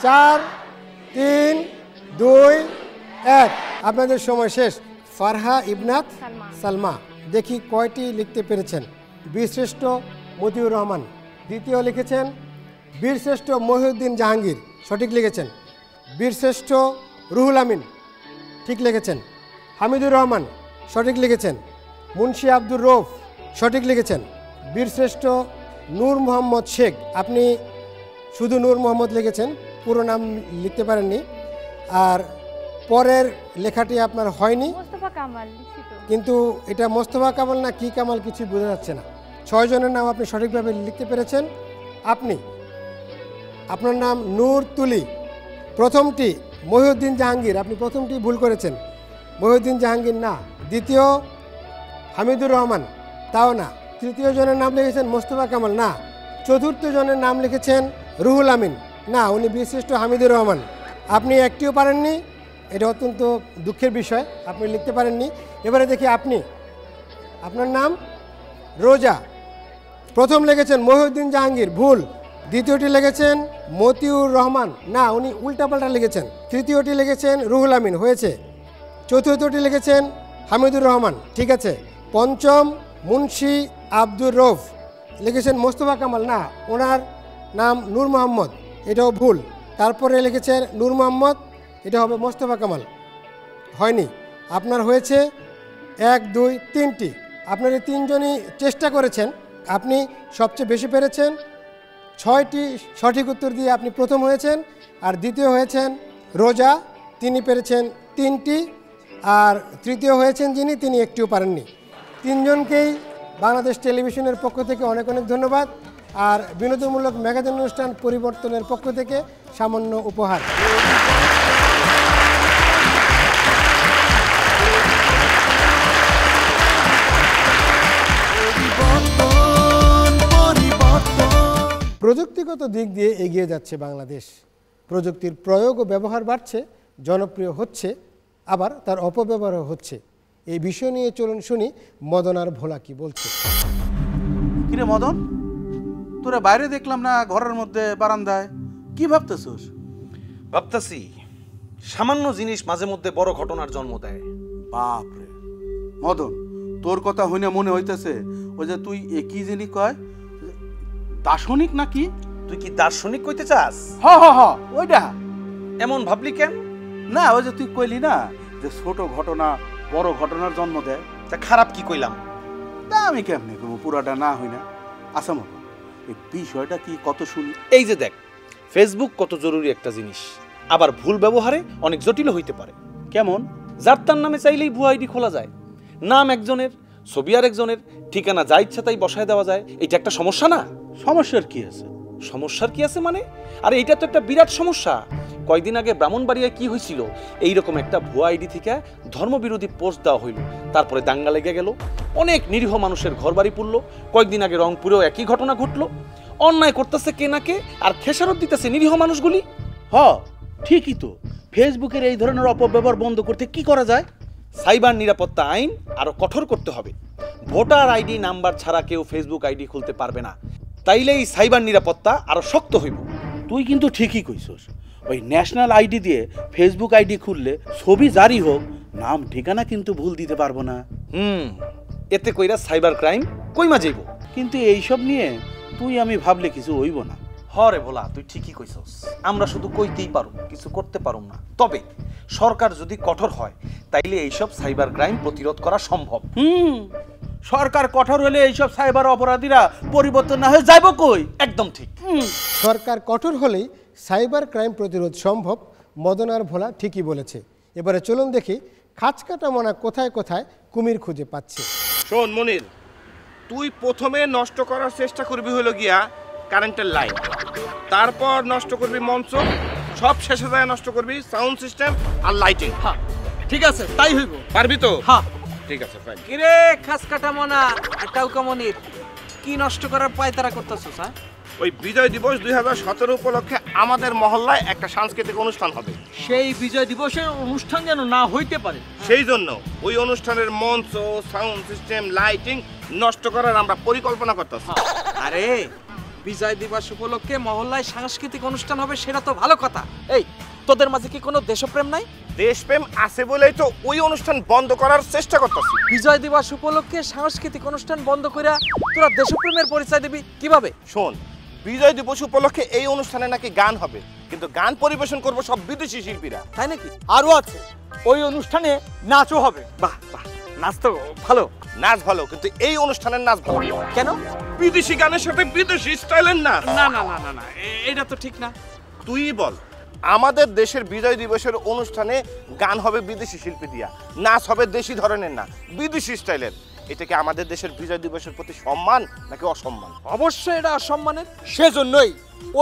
Speaker 2: 4, 3, 2, 1। আপনাদের সময় শেষ। ফারহা ইবনাত সালমা, দেখি কয়টি লিখতে পেরেছেন? বীরশ্রেষ্ঠ মতিউর রহমান। দ্বিতীয় লিখেছেন বীরশ্রেষ্ঠ মহিউদ্দিন জাহাঙ্গীর, সঠিক লিখেছেন। বীরশ্রেষ্ঠ রুহুল আমিন, ঠিক লিখেছেন। হামিদুর রহমান, সঠিক লিখেছেন। মুন্সি আব্দুর রৌফ, সঠিক লিখেছেন। বীরশ্রেষ্ঠ নূর মোহাম্মদ শেখ, আপনি শুধু নূর মোহাম্মদ লিখেছেন, পুরো নাম লিখতে পারেননি। আর পরের লেখাটি আপনার হয়নি, কিন্তু এটা মোস্তফা কামাল না কি কামাল কিছু বোঝা যাচ্ছে না। 6 জনের নাম আপনি সঠিকভাবে লিখতে পেরেছেন। আপনি আপনার নাম নূর তুলি। প্রথমটি মহিউদ্দিন জাহাঙ্গীর, আপনি প্রথমটি ভুল করেছেন, মহিউদ্দিন জাহাঙ্গীর না। দ্বিতীয় হামিদুর রহমান, তাও না। তৃতীয় জনের নাম লিখেছেন মোস্তফা কামাল, না। চতুর্থ জনের নাম লিখেছেন রুহুল আমিন, না, উনি বিশিষ্ট হামিদুর রহমান। আপনি একটিও পারেননি, এটা অত্যন্ত দুঃখের বিষয়, আপনি লিখতে পারেননি। এবারে দেখি আপনি, আপনার নাম রোজা। প্রথম লিখেছেন মহিউদ্দিন জাহাঙ্গীর, ভুল। দ্বিতীয়টি লিখেছেন মতিউর রহমান, না, উনি উল্টাপাল্টা লিখেছেন। তৃতীয়টি লিখেছেন রুহুল আমিন, হয়েছে। চতুর্থটি লিখেছেন হামিদুর রহমান, ঠিক আছে। পঞ্চম মুন্সি আব্দুর রৌফ, লিখেছেন মোস্তফা কামাল, না, ওনার নাম নূর মোহাম্মদ, এটাও ভুল। তারপরে লিখেছেন নূর মোহাম্মদ, এটা হবে মোস্তফা কামাল, হয়নি। আপনার হয়েছে 1, 2, 3টি। আপনার এই তিনজনই চেষ্টা করেছেন, আপনি সবচেয়ে বেশি পেরেছেন। 6টি সঠিক উত্তর দিয়ে আপনি প্রথম হয়েছেন। আর দ্বিতীয় হয়েছেন রোজা, তিনি পেরেছেন 3টি। আর তৃতীয় হয়েছেন যিনি, তিনি একটিও পারেননি। তিনজনকেই বাংলাদেশ টেলিভিশনের পক্ষ থেকে অনেক অনেক ধন্যবাদ। আর বিনোদনমূলক ম্যাগাজিন অনুষ্ঠান পরিবর্তনের পক্ষ থেকে সামান্য উপহার। প্রযুক্তিগত দিক দিয়ে এগিয়ে যাচ্ছে বাংলাদেশ। প্রযুক্তির প্রয়োগ ও ব্যবহার বাড়ছে, জনপ্রিয় হচ্ছে, আবার তার অপব্যবহারও হচ্ছে। এই বিষয় নিয়ে চলুন শুনি মদন আর ভোলা কি বলছে।
Speaker 16: কিরে মদন, তোরা বাইরে দেখলাম না, ঘরের মধ্যে বারান্দায়, কি ভাবতেছিস?
Speaker 17: ভাবতেছি সামান্য জিনিস মাঝে মধ্যে বড় ঘটনার জন্ম দেয়।
Speaker 16: বাপরে মদন, তোর কথা হইনা মনে হইতেছে ওই যে তুই একই জিনিস কয় দার্শনিক নাকি?
Speaker 17: তুই কি দার্শনিক কইতে চাস?
Speaker 16: হ হ হ, ওইটা।
Speaker 17: এমন ভাবলি কেন?
Speaker 16: না, ওই যে তুই কইলি না যে ছোট ঘটনা বড় ঘটনার জন্ম দেয়।
Speaker 17: তা খারাপ কি কইলাম?
Speaker 16: তা আমি কেমনে করবো, পুরাটা না হই না। আচ্ছা মতো এই বিষয়টা কি কত শুনি।
Speaker 17: এই যে দেখ, ফেসবুক কত জরুরি একটা জিনিস, আবার ভুল ব্যবহারে অনেক জটিল হইতে পারে।
Speaker 16: কেমন?
Speaker 17: যার তার নামে চাইলেই ভুয়া আইডি খোলা যায়, নাম একজনের, ছবি আর একজনের, ঠিকানা যা ইচ্ছা তাই বসায় দেওয়া যায়। এটা একটা সমস্যা না?
Speaker 16: সমস্যার কি আছে?
Speaker 17: সমস্যার কি আছে মানে? আরে এইটা তো একটা বিরাট সমস্যা। কয়েকদিন আগে ব্রাহ্মণবাড়িয়ায় কি হয়েছিল, এইরকম একটা ভুয়া আইডি থেকে ধর্মবিরোধী পোস্ট দেওয়া হইল, তারপরে দাঙ্গা লেগে গেল, অনেক নিরীহ মানুষের ঘরবাড়ি পুড়লো। কয়েকদিন আগে রংপুরেও একই ঘটনা ঘটলো। অন্যায় করতেছে কে না কে, আর খেসারত দিতেছে নিরীহ মানুষগুলি।
Speaker 16: হ, ঠিকই তো। ফেসবুকের এই ধরনের অপব্যবহার বন্ধ করতে কি করা যায়?
Speaker 17: সাইবার নিরাপত্তা আইন আরো কঠোর করতে হবে। ভোটার আইডি নাম্বার ছাড়া কেউ ফেসবুক আইডি খুলতে পারবে না, তাইলেই সাইবার নিরাপত্তা আরো শক্ত হইব।
Speaker 16: তুই কিন্তু ঠিকই কইছস। ওই ন্যাশনাল আইডি দিয়ে ফেসবুক আইডি খুললে ছবি জারি হোক, নাম ঠিকানা কিন্তু ভুল দিতে পারবো না।
Speaker 17: এতে কইরা সাইবার ক্রাইম কইমা যাইব।
Speaker 16: কিন্তু এইসব নিয়ে তুই আমি ভাবলে কিছু হইব না।
Speaker 17: হরে ভোলা, তুই ঠিকই কইছস। আমরা শুধু কইতেই পারো, কিছু করতে পারো না। তবে সরকার যদি কঠোর হয় তাইলে এইসব সাইবার ক্রাইম প্রতিরোধ করা সম্ভব।
Speaker 16: সরকার কঠোর হলে এইসব সাইবার অপরাধীরা পরিবর্তন না হয়ে যাইব কই?
Speaker 17: একদম ঠিক।
Speaker 2: সরকার কঠোর হলেই সাইবার ক্রাইম প্রতিরোধ সম্ভব। মদন আর ভোলা ঠিকই বলেছে। এবারে চলুন দেখি খাঁচকাটা মনা কোথায় কোথায় কুমির খুঁজে পাচ্ছে।
Speaker 18: শোন মনির, তুই প্রথমে নষ্ট করার চেষ্টা করবি হলো গিয়া কারেন্টের লাইন, তারপর নষ্ট করবি মঞ্চ, সব শেষে যায় নষ্ট করবি সাউন্ড সিস্টেম আর লাইটিং।
Speaker 19: হ্যাঁ ঠিক আছে, তাই হইব।
Speaker 18: পারবি তো?
Speaker 19: হ্যাঁ
Speaker 18: ঠিক আছে, ফাইন।
Speaker 19: কিরে খাসকাটা মনা টাউকা মনির, কি নষ্ট করার পায়তারা করতেছস? হ্যাঁ,
Speaker 18: ওই বিজয় দিবস 2017 উপলক্ষে আমাদের মহল্লায় একটা সাংস্কৃতিক অনুষ্ঠান হবে।
Speaker 19: সেই বিজয় দিবসের অনুষ্ঠান যেন না হইতে পারে,
Speaker 18: সেই জন্য ওই অনুষ্ঠানের মঞ্চ, সাউন্ড সিস্টেম, লাইটিং নষ্ট করার আমরা পরিকল্পনা করতেছি।
Speaker 19: আরে বিজয় দিবস উপলক্ষে মহল্লায় সাংস্কৃতিক অনুষ্ঠান হবে, সেটা তো ভালো কথা। এই তোদের মাঝে কি কোনো দেশপ্রেম নাই?
Speaker 18: দেশপ্রেম আছে বলেই তো ওই অনুষ্ঠান বন্ধ করার চেষ্টা করতেছি।
Speaker 19: বিজয় দিবস উপলক্ষে সাংস্কৃতিক অনুষ্ঠান বন্ধ করে তোরা দেশপ্রেমের পরিচয় দিবি কিভাবে?
Speaker 18: শোন, বিজয় দিবস উপলক্ষে এই অনুষ্ঠানে নাকি গান হবে, কিন্তু গান পরিবেশন করবে সব বিদেশি শিল্পীরা।
Speaker 19: তাই নাকি?
Speaker 20: আরও আছে, ওই অনুষ্ঠানে নাচও হবে।
Speaker 18: বাহ বাহ, নাচ তো ভালো, নাচ ভালো, কিন্তু এই অনুষ্ঠানের নাচ ভালো
Speaker 19: কেন?
Speaker 18: বিদেশি গানের সাথে বিদেশি স্টাইলের নাচ।
Speaker 19: না না না না না, এটা তো ঠিক না।
Speaker 18: তুই বল, আমাদের দেশের বিজয় দিবসের অনুষ্ঠানে গান হবে বিদেশি শিল্পী দিয়া, নাচ হবে দেশি ধরনের না বিদেশি স্টাইলের। এটা কি আমাদের দেশের বিজয় দিবসের প্রতি সম্মান নাকি অসম্মান?
Speaker 19: অবশ্যই এটা অসম্মানের।
Speaker 20: সেজন্যই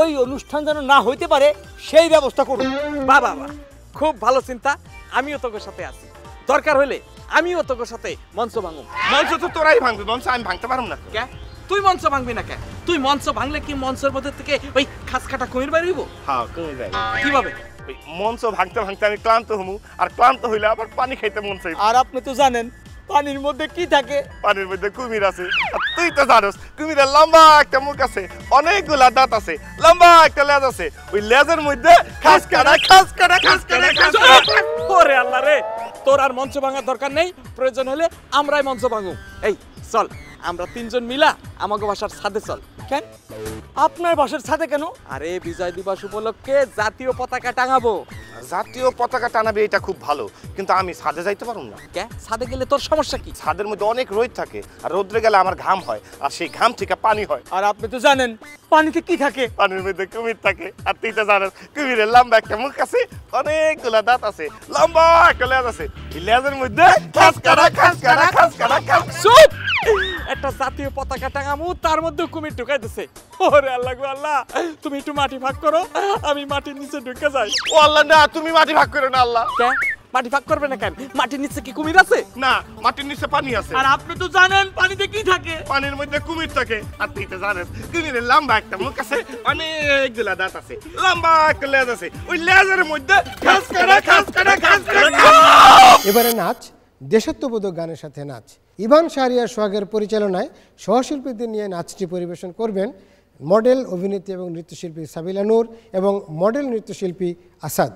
Speaker 20: ওই অনুষ্ঠান যেন না হইতে পারে সেই ব্যবস্থা করুন।
Speaker 19: বাহ বাহ বাহ, খুব ভালো চিন্তা, আমিও তোর সাথে আছি। দরকার হলে আমিও তোর সাথে মঞ্চ ভাঙুম।
Speaker 18: মঞ্চ তো তোরাই ভাঙবি, মঞ্চ আমি ভাঙতে পারবো না।
Speaker 19: কে তুই মঞ্চ ভাঙবি না? কে তুই মঞ্চ ভাঙলে কি মঞ্চের মধ্যে থেকে ওই খাস কাটা কুমির বাইরিব?
Speaker 18: হ্যাঁ কুমির বাইরে।
Speaker 19: কিভাবে?
Speaker 18: মঞ্চ ভাঙতে ভাঙতে আমি ক্লান্ত হমু, আর ক্লান্ত হইলে আবার পানি খাইতে মন চাই।
Speaker 20: আর আপনি তো জানেন পানির মধ্যে কি থাকে?
Speaker 18: পানির মধ্যে কুমির আছে। আর তুই তো জানোস কুমিরের লম্বা একটা মুখ আছে, অনেকগুলা দাঁত আছে, লম্বা একটা লেজ আছে, ওই লেজের মধ্যে খাস কাটা খাস কাটা খাস কাটা খাস কাটা।
Speaker 19: ওরে আল্লাহ রে, তোর আর মঞ্চ ভাঙার দরকার নেই, প্রয়োজন হলে আমরাই মঞ্চ ভাঙু। এই চল আমরা তিনজন মিলা আমাকে বাসার ছাদে চল।
Speaker 20: কেন আপনার বাসার ছাদে কেন?
Speaker 19: আরে বিজয় দিবস উপলক্ষে জাতীয় পতাকা টাঙাবো।
Speaker 18: জাতীয় পতাকা টানাবে এটা খুব ভালো, কিন্তু আমি ছাদে যাইতে পারুম না।
Speaker 19: কে ছাদে গেলে তোর সমস্যা কি?
Speaker 18: ছাদের মধ্যে অনেক রোদ থাকে, আর রোদ্রে গেলে আমার ঘাম হয়, আর সেই ঘাম থেকে পানি হয়।
Speaker 20: আর আপনি তো জানেন পানিতে কি থাকে?
Speaker 18: পানির মধ্যে কুমির থাকে। আর তুই তো জানিস কুমিরের লম্বা একটা মুখ আছে, অনেকগুলা দাঁত আছে, লম্বা একটা লেজ আছে, এই লেজের মধ্যে খাস কাটা খাস কাটা খাস কাটা খাস।
Speaker 19: চুপ! একটা জাতীয় পতাকা টাঙামু, তার মধ্যে কুমির ঢুকাই দিছে। ওরে আল্লাহ গো আল্লাহ, তুমি একটু মাটি ভাগ করো, আমি মাটির নিচে ঢুকে যাই।
Speaker 18: ও আল্লাহ না, তুমি মাটি ভাগ করো না আল্লাহ।
Speaker 19: কে মাটি ভাগ করবে না কেন? মাটির নিচে কি কুমির আছে?
Speaker 18: না, মাটির নিচে পানি আছে।
Speaker 20: আর আপনি তো জানেন পানিতে কি থাকে?
Speaker 18: পানির মধ্যে কুমির থাকে। আর তুই তো জানিস কুমিরের লম্বা একটা মুখ আছে, অনেকগুলা দাঁত আছে, লম্বা একটা লেজ আছে, ওই লেজের মধ্যে খাস কাটা খাস কাটা খাস কাটা।
Speaker 2: এবারে নাচ দেশাত্মবোধক গানের সাথে নাচ। ইভান শাহরিয়ার সোহাগের পরিচালনায় সহশিল্পীদের নিয়ে নাচটি পরিবেশন করবেন মডেল, অভিনেত্রী এবং নৃত্যশিল্পী সাবিলা নূর এবং মডেল নৃত্যশিল্পী আসাদ।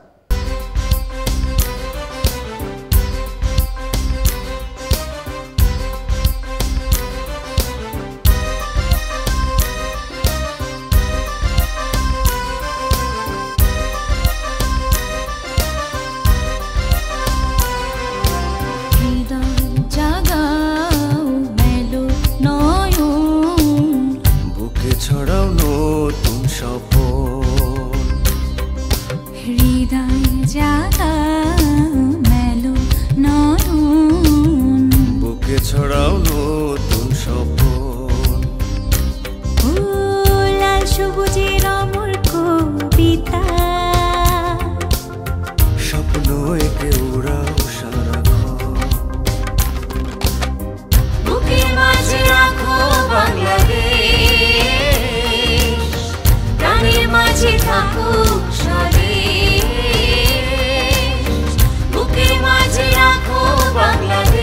Speaker 1: ছড়াও নতুন স্বপন,
Speaker 7: হৃদয় জাগাও মেলো নয়ন,
Speaker 1: বুকে ছড়াও নতুন স্বপন,
Speaker 7: লাল সবুজের অমর কবিতা,
Speaker 1: স্বপ্ন একে উড়াও সারাক্ষণ,
Speaker 7: বুকের মাঝে রাখো বাংলাদেশ, প্রাণের মাঝে থাকুক স্বদেশ, বুকের মাঝে রাখো বাংলাদেশ,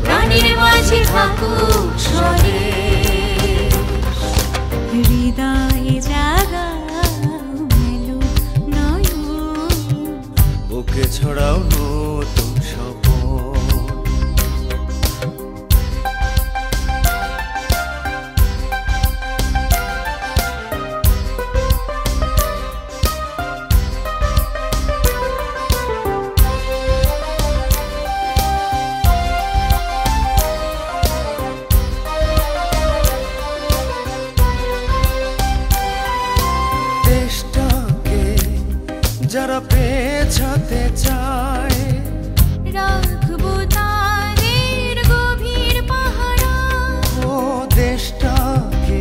Speaker 7: প্রাণের মাঝে থাকুক স্বদেশ, হৃদয়ে জাগাও মেলো নয়ন,
Speaker 1: বুকে ছড়াও নতুন স্বপন। যারা পেছাতে চায়
Speaker 7: রাখবো তাদের গভীর পাহারা,
Speaker 1: ও দেশটাকে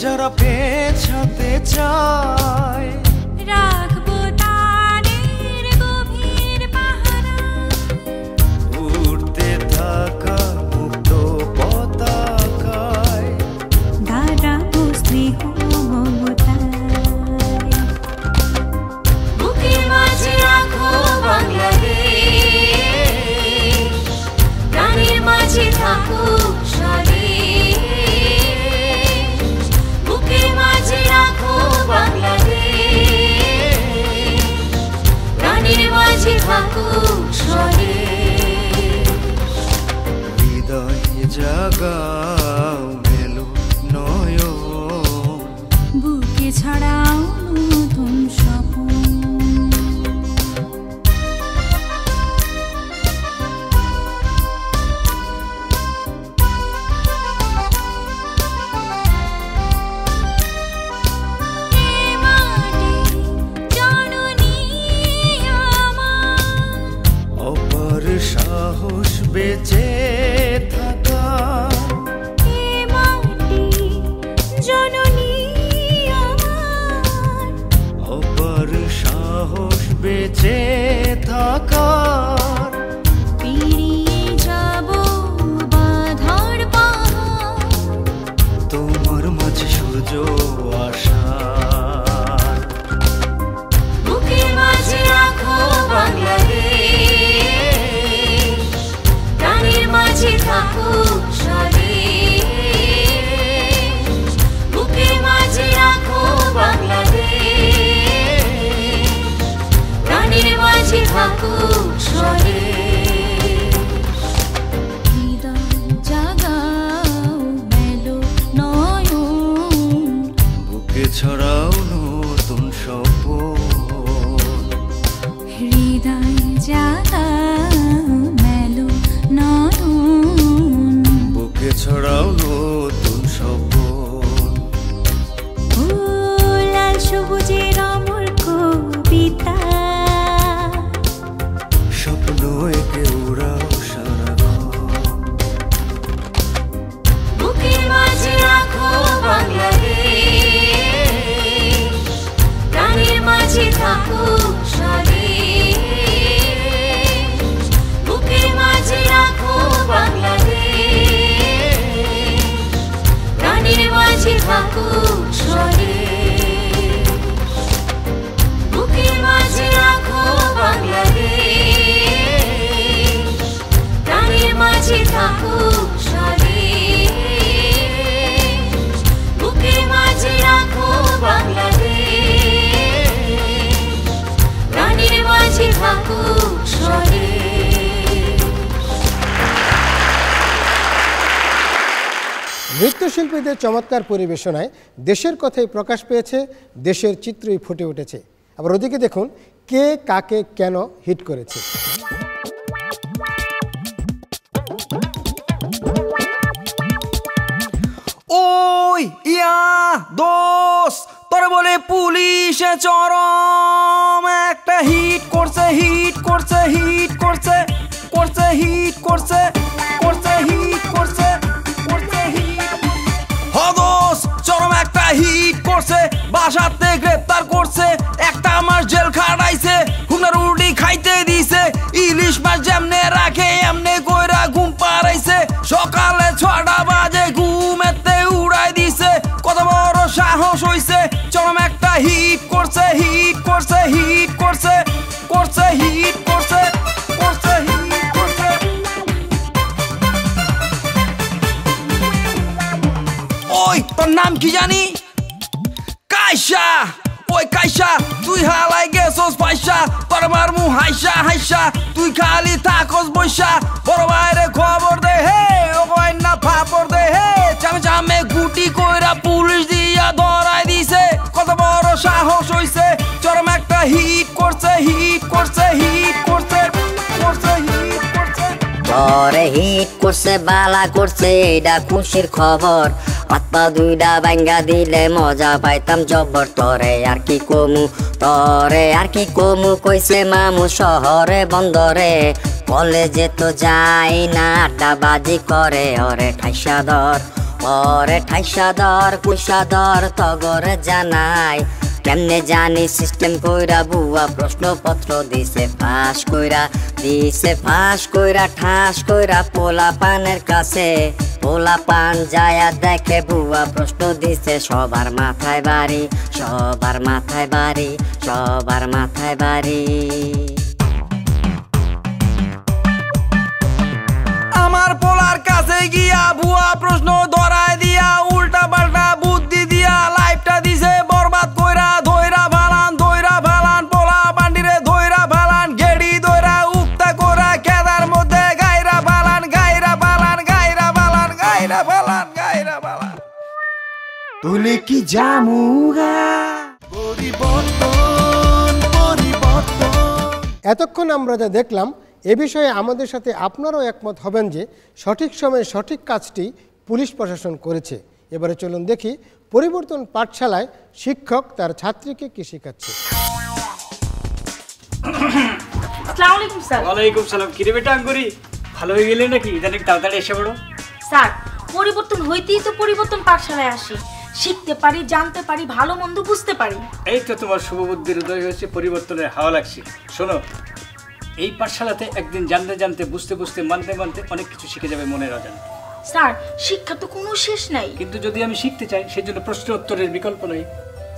Speaker 1: যারা পেছাতে চায়
Speaker 7: রাখবো তাদের গভীর পাহারা,
Speaker 1: উড়তে থাকা মুক্ত পতাকায়
Speaker 7: দাঁড়াবো স্নেহ মমতায়, বুকের মাঝে রাখো বাংলাদেশ, প্রাণের মাঝে থাকুক স্বদেশ, বুকের মাঝে রাখো বাংলাদেশ, প্রাণের মাঝে থাকুক স্বদেশ,
Speaker 1: হৃদয়ে জাগাও মেলো নয়ন,
Speaker 7: বুকে ছড়াও নতুন স্বপ্ন।
Speaker 1: অপার সাহস বেঁচে থাকা,
Speaker 7: জননী আমার
Speaker 1: অপার সাহস বেঁচে থাকা,
Speaker 7: জাগাও মেলো নয়ন,
Speaker 1: বুকে ছড়াও নতুন স্বপন,
Speaker 7: ও লাল সবুজের অমর কবিতা,
Speaker 1: স্বপ্ন একে উড়াও সারাক্ষণ।
Speaker 7: বুকের মাঝে রাখো বাংলাদেশ, প্রাণের মাঝে থাকুক স্বদেশ, বুকের মাঝে রাখো বাংলাদেশ, প্রাণের মাঝে থাকুক স্বদেশ, বুকের মাঝে রাখো বাংলাদেশ, প্রাণের মাঝে থাকুক স্বদেশ, বুকের মাঝে রাখো বাংলাদেশ, প্রাণের মাঝে থাকুক স্বদেশ।
Speaker 2: নৃত্যশিল্পীদের চমৎকার পরিবেশনায় দেশের কথাই প্রকাশ পেয়েছে, দেশের চিত্রই ফুটে উঠেছে। আবার ওদিকে দেখুন কে কাকে কেন হিট করেছে।
Speaker 21: ওই ইয়া দোস তোরে বলে পুলিশে চরম একটা হিট করছে হিট করছে হিট করছে করছে হিট করছে করছে হিট করছে করছে হিট হদোস চরম একটা হিট করছে, বাসাতে গ্রেপ্তার করছে, একটা মাস জেল খাটাইছে, হুনার উল্টি খাইতে দিছে, ইলিশ মাছ যেমনে রাখে এমনে কইরা ঘুম পাড়াইছে, সকালে 6টা বাজে ঘুমেতে উড়াই দিছে, কত বড় সাহস হইছে, চরম একটা হিট করছে হিট করছে হিট করছে করছে হিট করছে করছে হিট করছে। ওই তোর নাম কি জানি? কাইসা, ওই কাইসা তুই হালাই গেছস পয়সা, তোর মারমু হাইসা হাইসা, তুই খালি থাকস বইসা, বড় বাইরে খবর দে হে, ও না ফাপড় দে হে, চামে চামে গুটি কইরা পুলিশ দিয়া ধরাই দিছে, কত বড় সাহস হইছে, চরম একটা হিট করছে হিট করছে হিট করছে করছে হিট করছে।
Speaker 22: তোরে হিট করছে বালা করছে এটা খুশির খবর, হাত-পা দুইটা ভাঙ্গা দিলে মজা পাইতাম জব্বর, তরে আর কি কমু তরে আর কি কমু কইছে মামু শহরে বন্দরে, কলেজে তো যাই না আড্ডাবাজি করে, ওরে ঠাইসা ধর ওরে ঠাইসা ধর কুইসা ধর তগরে জানাই, কেমনে জানি সিস্টেম কইরা বুয়া প্রশ্নপত্র দিছে ফাঁস কইরা ঠাস কইরা পোলা পানের কাছে, পোলা পান যায়া দেখে বুয়া প্রশ্ন দিছে, সবার মাথায় বাড়ি সবার মাথায় বাড়ি সবার মাথায় বাড়ি।
Speaker 21: আমার পোলার কাছে গিয়া ভুয়া প্রশ্ন ধরায় দিয়া উল্টা পাল্টা বুদ্ধি দিয়া লাইফটা দিছে বরবাদ কইরা, ধইরা ভালান পোলা বান্ডিরে ধইরা ভালান, গেড়ি ধইরা উক্তা কইরা খেদার মধ্যে গাইরা ভালান গাইরা ভালান গাইরা ভালান গাইরা ভালান গাইরা ভালান। তুলে কি জামুগা
Speaker 1: পরিবর্তন পরিবর্তন।
Speaker 2: এতক্ষণ আমরা যা দেখলাম এ বিষয়ে আমাদের সাথে আপনারাও একমত হবেন যে সঠিক সময়ে সঠিক কাজটি পুলিশ প্রশাসন করেছে। এবারে চলুন দেখি পরিবর্তন পাঠশালায় শিক্ষক তার ছাত্রীকে কি শেখাচ্ছে।
Speaker 23: আসসালামু আলাইকুম স্যার।
Speaker 20: ওয়ালাইকুম সালাম। কিরে বেটা আঙ্গুরি, ভালো হয়ে গেলে নাকি? ইদানিং তাড়াতাড়ি এসে পড়ো।
Speaker 23: স্যার পরিবর্তন হইতেই তো পরিবর্তন পাঠশালায় আসি, শিখতে পারি, জানতে পারি, ভালো মন্দ বুঝতে পারি।
Speaker 20: এই তো তোমার শুভবুদ্ধির উদয় হয়েছে, পরিবর্তনের হাওয়া লাগছে। শোনো, এই পাঠশালাতে একদিন জানতে জানতে বুঝতে বুঝতে মানতে মানতে অনেক কিছু শিখে যাবে মনের অজান্তে।
Speaker 23: স্যার শিক্ষা তো কোনো শেষ নাই।
Speaker 20: কিন্তু যদি আমি শিখতে চাই সেজন্য প্রশ্ন উত্তরের বিকল্প নেই।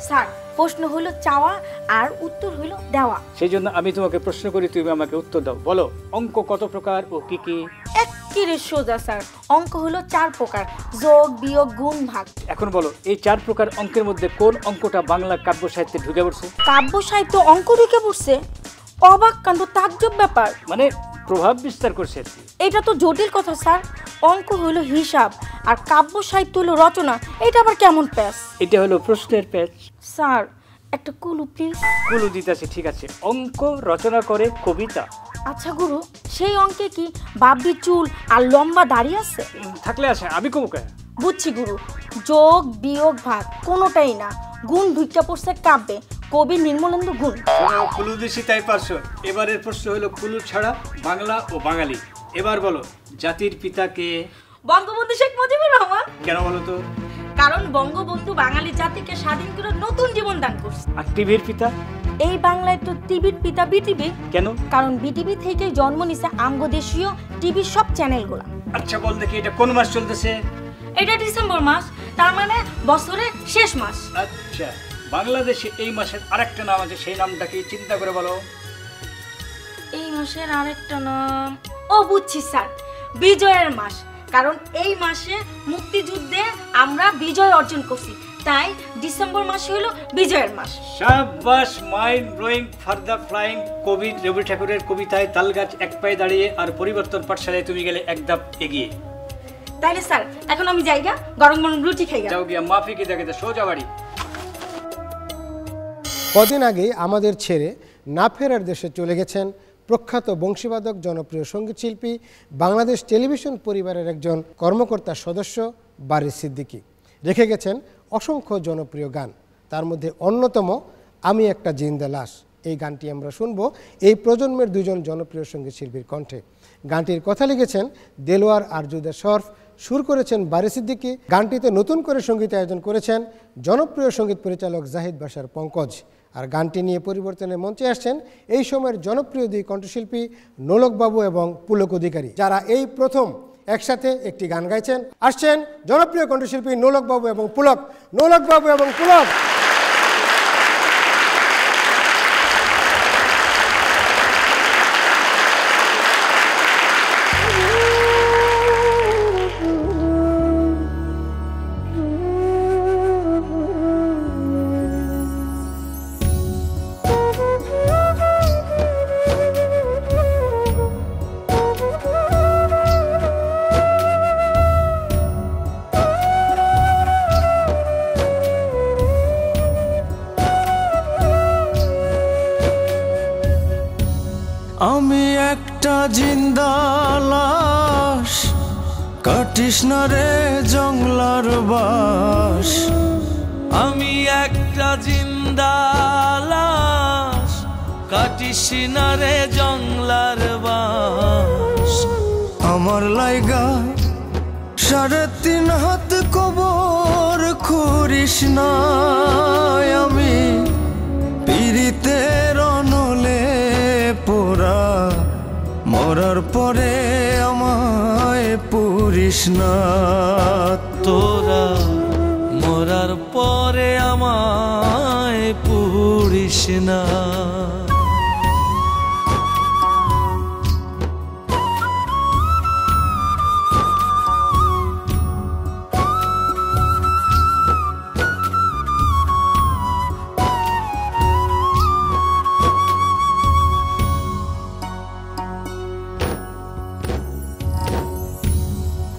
Speaker 23: স্যার প্রশ্ন হলো চাওয়া আর উত্তর হলো দেওয়া।
Speaker 20: সেই জন্য আমি তোমাকে প্রশ্ন করি, তুমি আমাকে উত্তর দাও। বলো, অঙ্ক কত প্রকার ও কি কি?
Speaker 23: একেবারে সোজা স্যার, অঙ্ক হলো 4 প্রকার, যোগ বিয়োগ গুণ ভাগ।
Speaker 20: এখন বলো, এই 4 প্রকার অঙ্কের মধ্যে কোন অঙ্কটা বাংলা কাব্য সাহিত্যে ঢুকে পড়ছে?
Speaker 23: কাব্য সাহিত্য অঙ্ক ঢুকে পড়ছে? অবাক কাণ্ড, তাজ্জব ব্যাপার।
Speaker 20: মানে প্রভাব বিস্তার করছে।
Speaker 23: এটা তো জটিল কথা স্যার, অঙ্ক হলো হিসাব আর কাব্য সাহিত্য হলো রচনা, এটা আবার কেমন প্যাচ?
Speaker 20: এটা হলো প্রশ্নের প্যাচ।
Speaker 23: স্যার একটা কুলু প্লিজ।
Speaker 20: কুলু দিতেছে, ঠিক আছে। অঙ্ক রচনা করে কবিতা,
Speaker 23: আচ্ছা গুরু, সেই অঙ্কে কি বাবদি চুল আর লম্বা দাড়ি আছে?
Speaker 20: থাকলে আছে, আমি কমু কে?
Speaker 23: বুঝছি গুরু, যোগ বিয়োগ ভাগ কোনোটাই না, গুণ ঢুইকা পড়ছে কাব্যে, কবি নির্মলেন্দু গুণ।
Speaker 20: কুলু দিছি তাই পারছো। এবারের প্রশ্ন হলো কুলু ছাড়া বাংলা ও বাঙালি। এবার বলো, জাতির পিতা কে?
Speaker 23: বঙ্গবন্ধু শেখ মুজিবুর রহমান।
Speaker 20: কেন বলো তো?
Speaker 23: কারণ বঙ্গবন্ধু বাঙালি জাতিকে স্বাধীন করে নতুন জীবন দান করছে।
Speaker 20: আর টিভির পিতা?
Speaker 23: এই বাংলায় তো টিভির পিতা বিটিভি।
Speaker 20: কেন?
Speaker 23: কারণ বিটিভি থেকে জন্ম নিছে আমগো দেশীয় টিভির সব চ্যানেলগুলো।
Speaker 20: আচ্ছা বল দেখি, এটা কোন মাস চলতেছে?
Speaker 23: এটা ডিসেম্বর মাস, তার মানে বছরের শেষ মাস।
Speaker 20: আচ্ছা, বাংলাদেশে এই মাসের আরেকটা নাম আছে, সেই নামটা কি চিন্তা করে বলো।
Speaker 23: এই মাসের আরেকটা নাম, ও বুঝছি স্যার, বিজয়ের মাস। কারণ এই মাসে মুক্তিযুদ্ধে আমরা বিজয় অর্জন করছি, তাই ডিসেম্বর মাস হলো বিজয়ের মাস।
Speaker 20: শাবাশ, mind blowing for the flying. কবি রবি ঠাকুরের কবিতায় তালগাছ এক পায়ে দাঁড়িয়ে আর পরিবর্তন পাঠশালায় তুমি গেলে এক ধাপ এগিয়ে।
Speaker 23: তাইলে স্যার এখন আমি যাইগা, গরম গরম রুটি খাইগা।
Speaker 20: যাও গিয়া মাফিকে দেখে সোজা বাড়ি।
Speaker 2: কদিন আগে আমাদের ছেড়ে না ফেরার দেশে চলে গেছেন প্রখ্যাত বংশীবাদক, জনপ্রিয় সঙ্গীতশিল্পী, বাংলাদেশ টেলিভিশন পরিবারের একজন কর্মকর্তার সদস্য বারী সিদ্দিকী। রেখে গেছেন অসংখ্য জনপ্রিয় গান, তার মধ্যে অন্যতম আমি একটা জিন্দা লাশ। এই গানটি আমরা শুনব এই প্রজন্মের দুজন জনপ্রিয় সঙ্গীতশিল্পীর কণ্ঠে। গানটির কথা লিখেছেন দেলোয়ার আরজুদা শরফ, সুর করেছেন বারী সিদ্দিকী। গানটিতে নতুন করে সঙ্গীত আয়োজন করেছেন জনপ্রিয় সঙ্গীত পরিচালক জাহিদ বাশার পঙ্কজ। আর গানটি নিয়ে পরিবর্তনের মঞ্চে আসছেন এই সময়ের জনপ্রিয় দুই কণ্ঠশিল্পী নোলক বাবু এবং পুলক অধিকারী, যারা এই প্রথম একসাথে একটি গান গাইছেন। আসছেন জনপ্রিয় কণ্ঠশিল্পী নোলক বাবু এবং পুলক। নোলক বাবু এবং পুলক।
Speaker 21: আমি একটা জিন্দা লাশ, কাটিস না রে জংলার বাস। আমি একটা জিন্দা লাশ, কাটিস না রে জংলার বাস। আমার লাইগা 3.5 হাত কবর খুঁড়িস না। আমি পিরিতের অনলে পোড়া, মরার পরে আমায় পুরিস না। তোরা মরার পরে আমায় পুরিস না।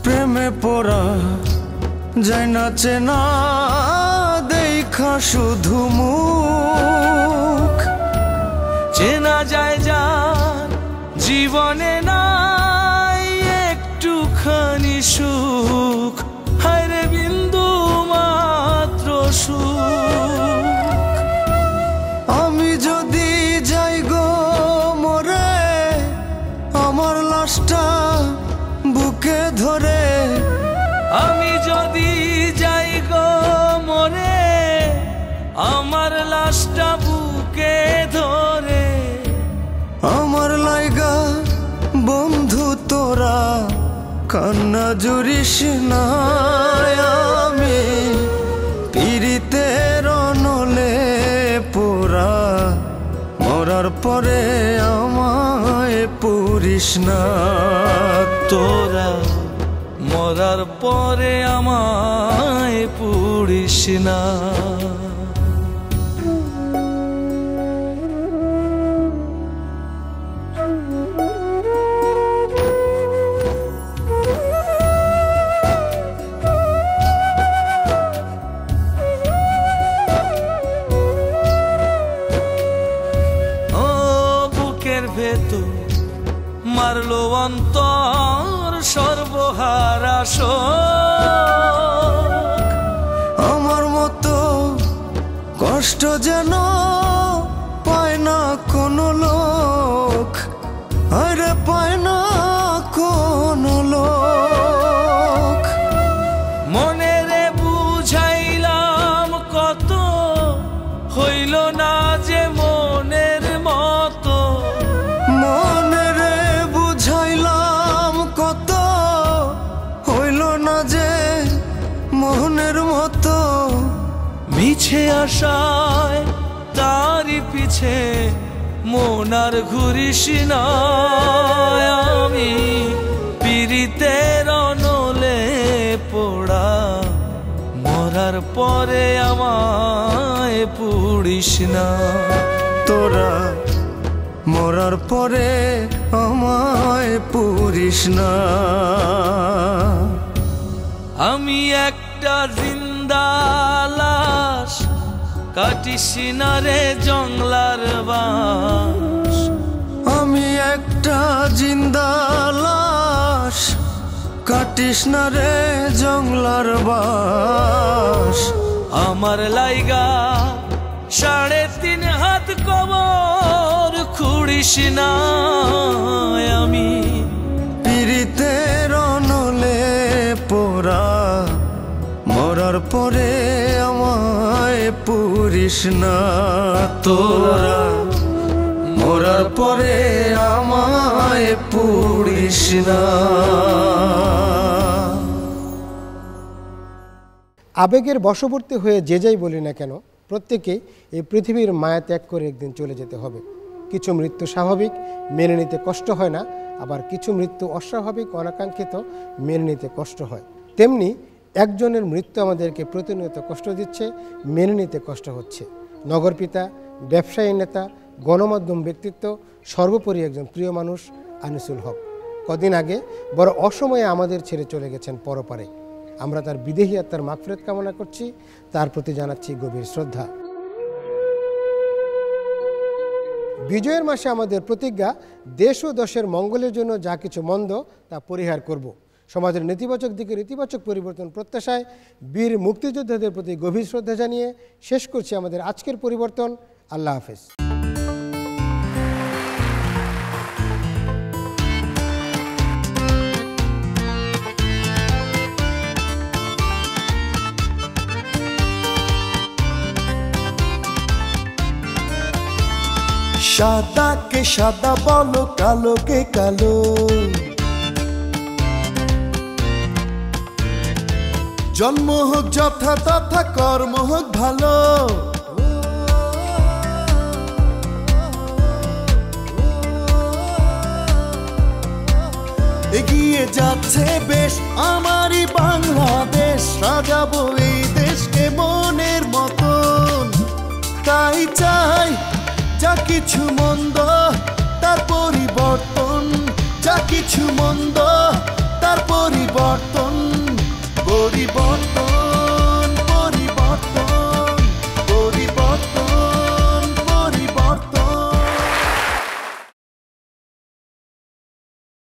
Speaker 21: প্রেমে পড়া যায় না চেনা, দেখা শুধু মুখ। চেনা যায় যার জীবনে নাই একটুখানি সুখ। হায়রে বিন্দু মাত্র সুখ। আমি যদি যাই গো মরে, আমার লাশটা বুকে ধরে। আমি যদি যাই গো মরে, আমার লাশটা বুকে ধরে। আমার লাইগা বন্ধু তোরা কান্না জুড়িস না। আমি পিরিতের অনলে পোড়া, মরার পরে আমায় পুরিস না। তোরা মরার পরে আমায় পুরিস না। ও বুকের ভেতর মারলো অন্তর সর্বহারা শোক। আমার মতো কষ্ট যেন পায় না কোনো লোক, আরে পায় না কোনো লোক। মনে রে বুঝাইলাম কত, হইল না যে মনের মতো। মনে রে বুঝাইলাম কত, হইল না যে মনের মতো। মিছে আশায় তারি পিছে মন আর ঘুরিস না। আমি পীড়িতের অনলে পোড়া, মরার পরে আমায় পুড়িস না। তোরা মরার পরে আমায় পুড়িস না। আমি একটা জিন্দা লাশ, কাটিস না রে জংলার বাঁশ। আমি একটা জিন্দা লাশ, কাটিস না রে জংলার বাঁশ। আমার লাইগা 3.5 হাত কবর খুঁড়িস না। আমি পীড়িতের অনলে পোড়া, মরার পরে আমায় পুড়িস না। তোরা মরার পরে আমায় পুড়িস না।
Speaker 2: আবেগের বশবর্তী হয়ে যে যাই বলি না কেন, প্রত্যেকেই এই পৃথিবীর মায়া ত্যাগ করে একদিন চলে যেতে হবে। কিছু মৃত্যু স্বাভাবিক, মেনে নিতে কষ্ট হয় না, আবার কিছু মৃত্যু অস্বাভাবিক, অনাকাঙ্ক্ষিত, মেনে নিতে কষ্ট হয়। তেমনি একজনের মৃত্যু আমাদেরকে প্রতিনিয়ত কষ্ট দিচ্ছে, মেনে নিতে কষ্ট হচ্ছে। নগরপিতা, ব্যবসায়ী নেতা, গণমাধ্যম ব্যক্তিত্ব, সর্বোপরি একজন প্রিয় মানুষ আনিসুল হক কদিন আগে বড় অসময়ে আমাদের ছেড়ে চলে গেছেন পরপারে। আমরা তার বিদেহী আত্মার মাগফিরাত কামনা করছি, তার প্রতি জানাচ্ছি গভীর শ্রদ্ধা। বিজয়ের মাসে আমাদের প্রতিজ্ঞা, দেশ ও দশের মঙ্গলের জন্য যা কিছু মন্দ তা পরিহার করব। সমাজের নেতিবাচক দিকের ইতিবাচক পরিবর্তন প্রত্যাশায় বীর মুক্তিযোদ্ধাদের প্রতি গভীর শ্রদ্ধা জানিয়ে শেষ করছি আমাদের আজকের পরিবর্তন। আল্লাহ হাফেজ।
Speaker 1: সাদাকে সাদা বলো, কালোকে কালো। জন্ম হোক যথা তথা, কর্ম হোক ভালো। এগিয়ে যাচ্ছে বেশ আমারই বাংলাদেশ, সাজাবো এই দেশকে মনের মতন। তাই চাই যা কিছু মন্দ তার পরিবর্তন, যা কিছু মন্দ তার পরিবর্তন, পরিবর্তন।